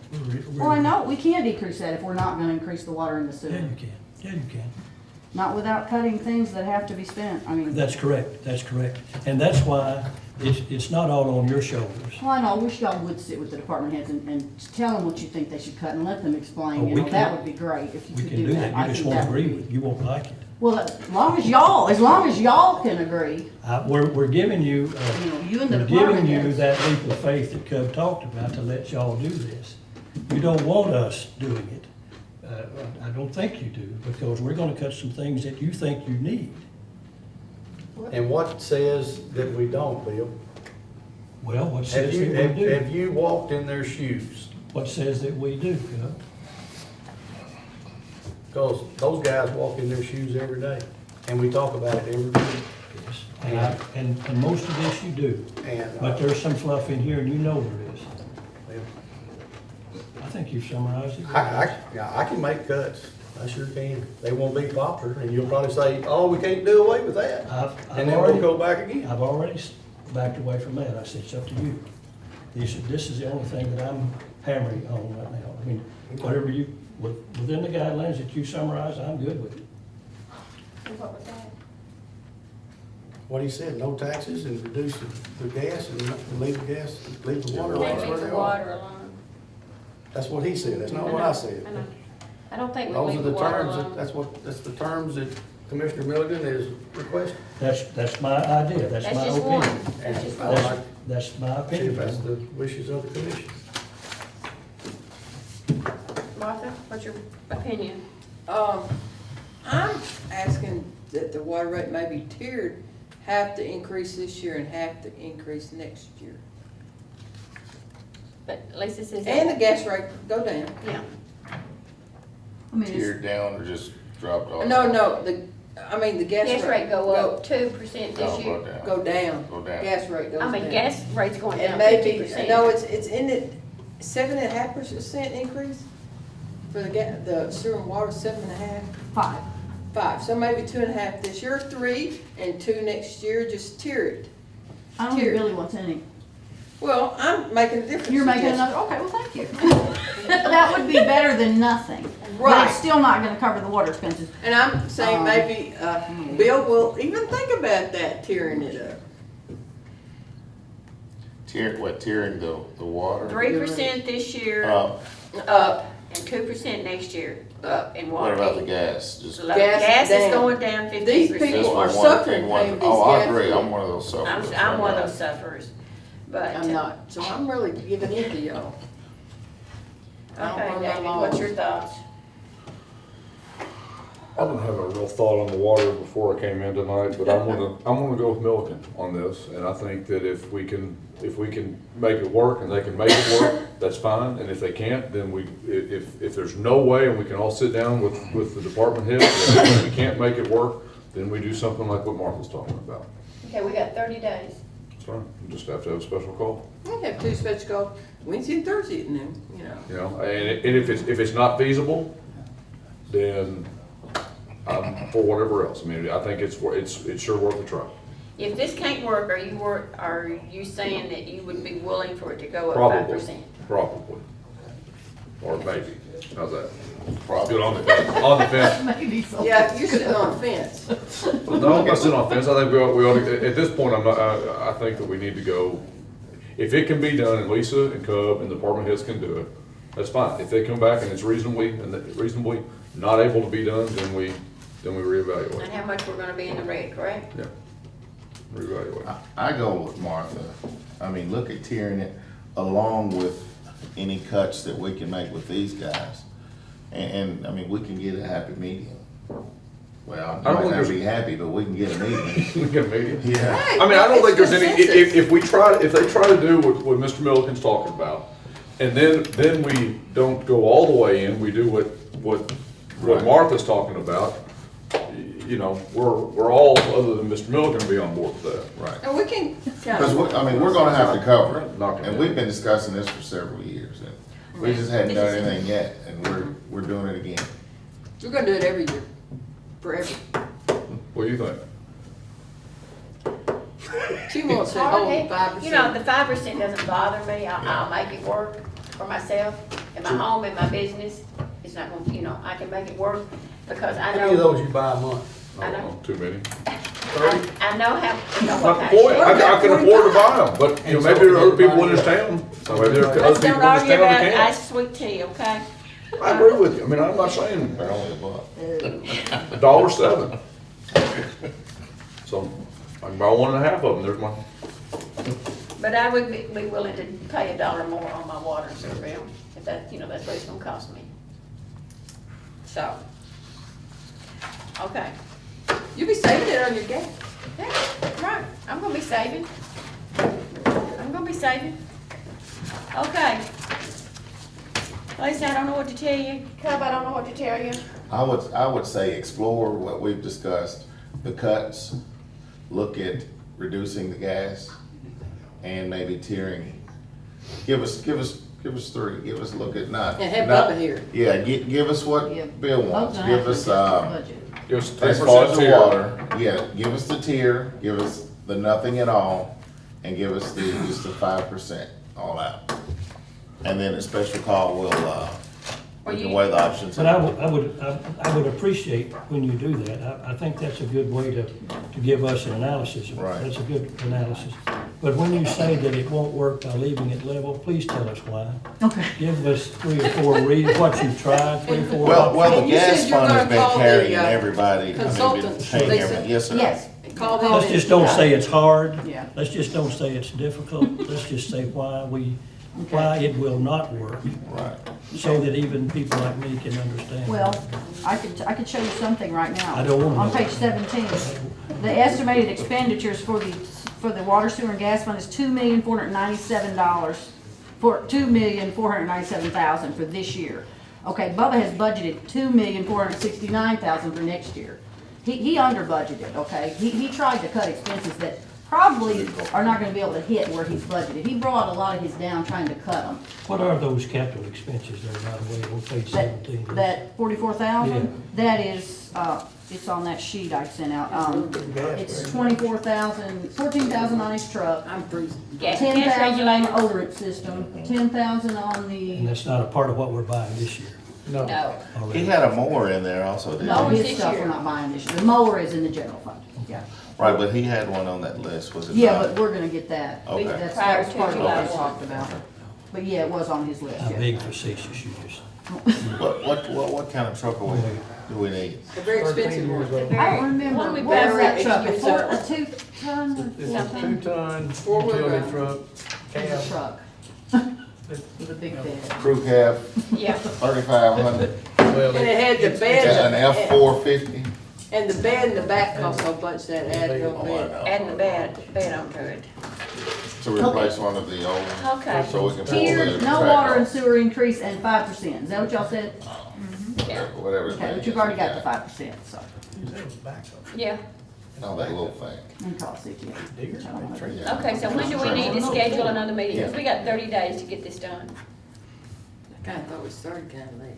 Well, I know, we can't decrease that if we're not gonna increase the water and the sewer. Yeah, you can. Yeah, you can. Not without cutting things that have to be spent. I mean, That's correct. That's correct. And that's why it's not all on your shoulders. well, I know, I wish y'all would sit with the department heads and tell them what you think they should cut and let them Oh, explain, you we know, that can- would be great if you We could can do do that. that. I You just think won't that would agree be- with it. You won't like it. Well, as long as y'all can agree, We're giving you, you know, you and the we're department giving you heads. that leap of faith that Cub talked about to let y'all do this. You don't want us doing it. I don't think you do, because we're gonna cut some things that you think you need. And what says that we don't, Bill? Well, what Have says you, that we have do? you walked in their shoes? What says that we do, Cub? Because those guys walk in their shoes every day, and we talk about it every day. Yes. And most of this you do, And, but there's some fluff in here and you know there is. well, I think you've summarized it. yeah, I can make cuts, I sure can. They won't be popular, and you'll probably say, oh, we can't do away with that. I've And then we'll already- go back again. I've already backed away from that. I said, it's up to you. This is the only thing that I'm hammering on right now. I mean, whatever you, within the guidelines that you summarize, I'm good with it. What was that? What he said, no taxes and reduce the gas and leave the gas, leave the water rates where Leave they the are. water alone. That's what he said, that's not what I said. know. I don't think we Those are leave the the water terms, alone. that's the terms that Commissioner Milligan is requesting. That's my idea. That's That's my just one. opinion. That's just And one. I'd like That's my to see if opinion. that's the wishes of the commission. Martha, what's your opinion? I'm asking that the water rate may be tiered, half to increase this year and half to increase next year. But Lisa says. And the gas rate go down. Yeah. I mean, it's, Tiered down or just dropped off? No, the gas rate. Gas rate go up 2% Oh, this year. go down. Go down. Go down. Gas rate goes I down. mean, gas rate's going down And maybe, 50%. no, it's in it, 7.5% increase for the sewer and water, 7.5, 5. So maybe 2.5 this year, 3, and 2 next year, just tier it. I don't think Here. Billy wants any. Well, I'm making a difference. You're making another, okay, well, thank you. That would be better than nothing. But Right. it's still not gonna cover the water expenses. And I'm saying Um, maybe, Bill will even think about that, tearing it up. Tiering the water? 3% this year Uh, up, and 2% next year up in water. What about the gas? Just Low. Gas Gas is down. going down 50%. These just people are one suffering thing, one- paying these Oh, I gas agree, bills. I'm one of those sufferers. I'm one of those sufferers, but. I'm not, so I'm really giving in to y'all. I don't Okay, know David, how what's long. your thoughts? I didn't have a real thought on the water before I came in tonight, but I'm gonna go with Milliken on this, and I think that if we can make it work and they can make it work, that's fine, and if they can't, then if there's no way and we can all sit down with the department heads, and if we can't make it work, then we do something like what Martha's talking about. Okay, we got 30 days. It's fine, you just have to have a special call. We have two special calls, Wednesday and Thursday, and then, you know. You know, and if it's not feasible, then for whatever else. I mean, I think it's sure worth a try. If this can't work, are you saying that you would be willing for it to go up Probably, 5%? probably. Or maybe. How's that? Probably. Good on the fence. On the fence. Maybe so. Yeah, you're sitting on the fence. No, I'm not sitting on the fence. I think we ought to, at this point, I think that we need to go, if it can be done and Lisa and Cub and the department heads can do it, that's fine. If they come back and it's reasonably not able to be done, then we reevaluate. And how much we're gonna be in the red, correct? Yeah. Reevaluate. I go with Martha. I mean, look at tiering it along with any cuts that we can make with these guys. And I mean, we can get a happy medium. Well, I don't I might think not there's- be happy, but we can get a medium. We get a median. Yeah. Right, I mean, I don't it's think there's any, consensus. if they try to do what Mr. Milliken's talking about, and then we don't go all the way in, we do what Right. Martha's talking about, you know, we're all, other than Mr. Milliken, be on board with that. Right. And we can Because, I mean, we're gonna have to cover it. Knock it And down. we've been discussing this for several years. And we just hadn't done anything yet, and we're doing it again. We're gonna do it every year, forever. What do you think? She wants It's to hard, hold hey, 5%. you know, the 5% doesn't bother me. I'll make it work for myself, in my home, in my business. It's not gonna, you know, I can make it work because I How many of know, those you buy a month? I know. Too many. I know how, you know, Not what the kind point, of shit. I can afford to buy them, but, you know, maybe there are other people in this town, maybe there are other Let's people in don't this argue town about that ice sweet tea, okay? can't. I agree with you, I mean, I'm not saying They're only a buck. $1.07. So, I can buy 1.5 of them, there's my, But I would be willing to pay $1 more on my water and sewer bill, if that, you know, that's what it's gonna cost me. So, okay. You'll be saving it on your gas. Yeah, right, I'm gonna be saving. I'm gonna be saving. Okay. Lisa, I don't know what to tell you. Cub, I don't know what to tell you. I would say explore what we've discussed, the cuts, look at reducing the gas, and maybe tiering. Give us 3, give us a look at not. And have not- Bubba here. Yeah, give us what Yeah. Bill wants, Both gonna have give to us, adjust the budget. just as 10% far as the tier. water, yeah, give us the tier, give us the nothing at all, and give us just the 5% all out. And then a special call, we can weigh the options. But I would appreciate when you do that. I think that's a good way to give us an analysis. Right. That's a good analysis. But when you say that it won't work by leaving it level, please tell us why. Okay. Give us 3 or 4 reasons, what you've tried, 3 or 4 Well, options. the And you said gas you're fund has gonna been call the, carrying everybody, I mean, been consultants, paying Lisa? everybody, yes, sir. Yes, Call them. Let's just don't say it's hard. Yeah. Let's just don't say it's difficult. Let's just say why it will not work, Right. so that even people like me can understand. well, I could show you something right now. I don't wanna On know. page 17, the estimated expenditures for the water, sewer, and gas fund is $2,497, for $2,497,000 for this year. Okay, Bubba has budgeted $2,469,000 for next year. He under budgeted, okay? He tried to cut expenses that probably are not gonna be able to hit where he's budgeted. He brought a lot of his down trying to cut them. What are those capital expenses there, by the way, on page 17? That 44,000, that is, it's on that sheet I sent out. It's 14,000 on his truck, I'm freezing. Gas 10,000 on the regulators? odorant system, 10,000 on And the, that's not a part of what we're buying this year No. He already. had a mower in there also, didn't no, he? this his stuff year. we're not buying this year. The mower is in the general fund, yeah. Right, but he had one on that list, was it Yeah, not? but we're gonna get that. Okay. That Prior was to part of what July we 1. talked about. But yeah, it was on his list, I'm yeah. being facetious, you just. What kind of truck do we need? A very expensive one. I don't remember, One we what was that better truck, expensive. a 2-ton or It's a something? 2-ton Four-wheel utility drive. truck, It was a cab. truck. With a big bed. Crew cab, Yeah. 3,500, Well, And it had the bed. an F-450. And the bed in the back cost a whole bunch, that added up Oh, I bed. know. And the bed onto it. To replace one of the old, Okay. so we can pull Tier, the no track water and off. sewer increase and 5%. Is that what y'all said? Yeah. Whatever. Okay, but you've already got the 5%, so. Yeah. No, that little thing. And call CTA. Digger, which I don't know. tree. Yeah. Okay, so when do we need to schedule another meeting? Because we got 30 days to get this done. I kinda thought we started kinda late.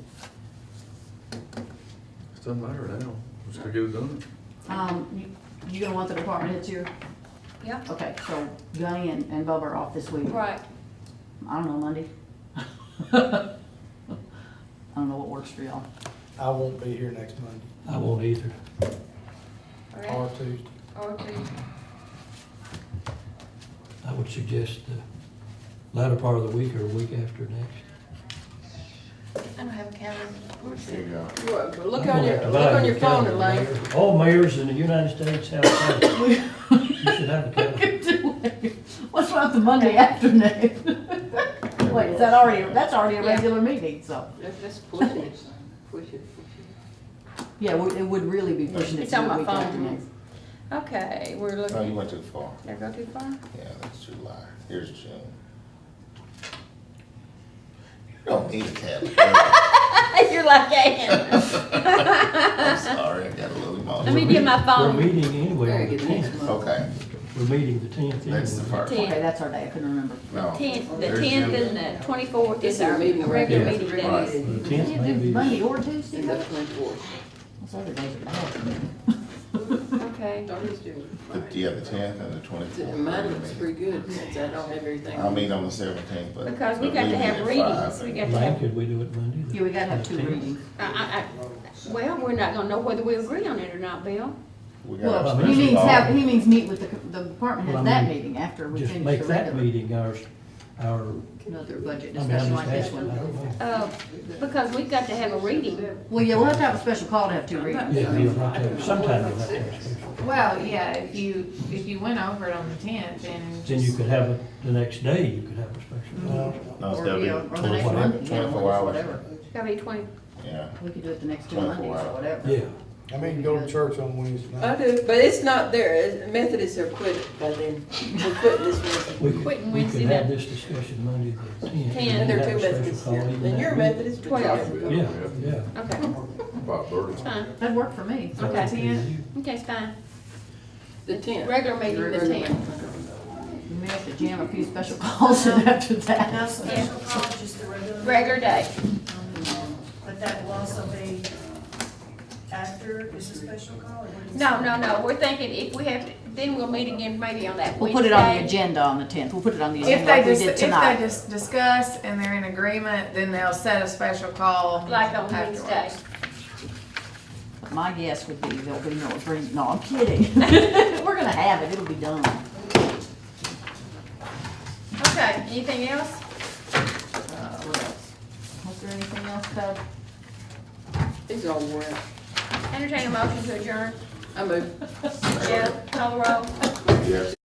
It doesn't matter now, just gotta get it done. You gonna want the department heads here? Yeah. Okay, so Gunny and Bubba are off this week. Right. I don't know, Monday. I don't know what works for y'all. I won't be here next Monday I won't either. All right. or Tuesday. Or Tuesday. I would suggest the latter part of the week or a week after next. I don't have a calendar. There you go. Well, Look I'm on gonna your, have to look buy on you your a phone, calendar, Elaine. Mayor. All mayors in the United States have calendars. You should have a calendar. What's about the Monday afternoon? Wait, is that already, that's already a Yeah. regular meeting, so. Let's push it, push it. Yeah, it would really be pushing it It's to on the my week after phone. next. Okay, we're No, you looking, went too far. did I go too far? Yeah, that's July. Here's June. You don't need a calendar. You're like, Ann. I'm sorry, I got a little emotional. Let me get my We're phone. meeting anyway Very on the good, next 10th. month. Okay, We're meeting the 10th that's the anyway. first. Ten. Okay, that's our day, I couldn't remember. No. The 10th There's and June. the 24th This is is our a meeting regular Yeah. meeting day. Right. The You 10th can't may do be. Monday or Tuesday, And the huh? 24th. Those other days are bad. Okay. Yeah, the 10th and the 24th. Mine looks pretty good, since I don't have everything. I'll meet on the 17th, but. Because we but got to meet have at 5 readings. We and- got to Elaine, have, could we do it Monday? Yeah, we gotta have the two 10th? readings. well, we're not gonna know whether we agree on it or not, Bill. We got Well, a he special means call. have, he means meet with the department Well, heads I that mean, meeting after we Just finish make the that regular. meeting our, Another budget I mean, I'm discussion just like this asking, I one. don't know. Because we've got to have a reading. Well, yeah, we'll have to have a special call to have two readings. Yeah, you'll have to have, sometime you'll have to have a special. Well, yeah, if you went over it on the 10th, Then you could have it the next day, you could have a special call. No, it's Or, gotta yeah, or the be next 24 Monday, yeah, 24 hours. whatever. It's gotta be 20, Yeah, We could do it the next two 24 Mondays or hours. whatever. Yeah, I mean, go to church on Wednesday I night. do, but it's not there, Methodists are quit by then, we're quitting this we one. could, Quitting we Wednesday could have night. this discussion Monday the 10th. 10th. And there are two have a special Methodists call here, even and that you're week. Methodist, 12. Yeah, yeah. okay, 5:30. it's fine. That'd work for me. So Okay. it's up to you. Okay, it's fine. The 10th. Regular meeting the Regular 10th. We may have to jam a few special calls in after that. Yeah. Special call, just the regular. Regular day. But that will also be after it's a special call? or what do you No, say? we're thinking if we have, then we'll meet again maybe on that Wednesday. We'll put it on the agenda on the 10th. We'll put it on the if agenda they like we just, did if they tonight. just discuss and they're in agreement, then they'll set a special call. Like on Wednesday. afterwards. My guess would be there'll be no agreement. No, I'm kidding. We're gonna have it. It'll be done. Okay, anything else? What else? Was there anything else, Todd? These are all wore out. Entertain a motion to adjourn. I move. Jeff, call the roll. yes.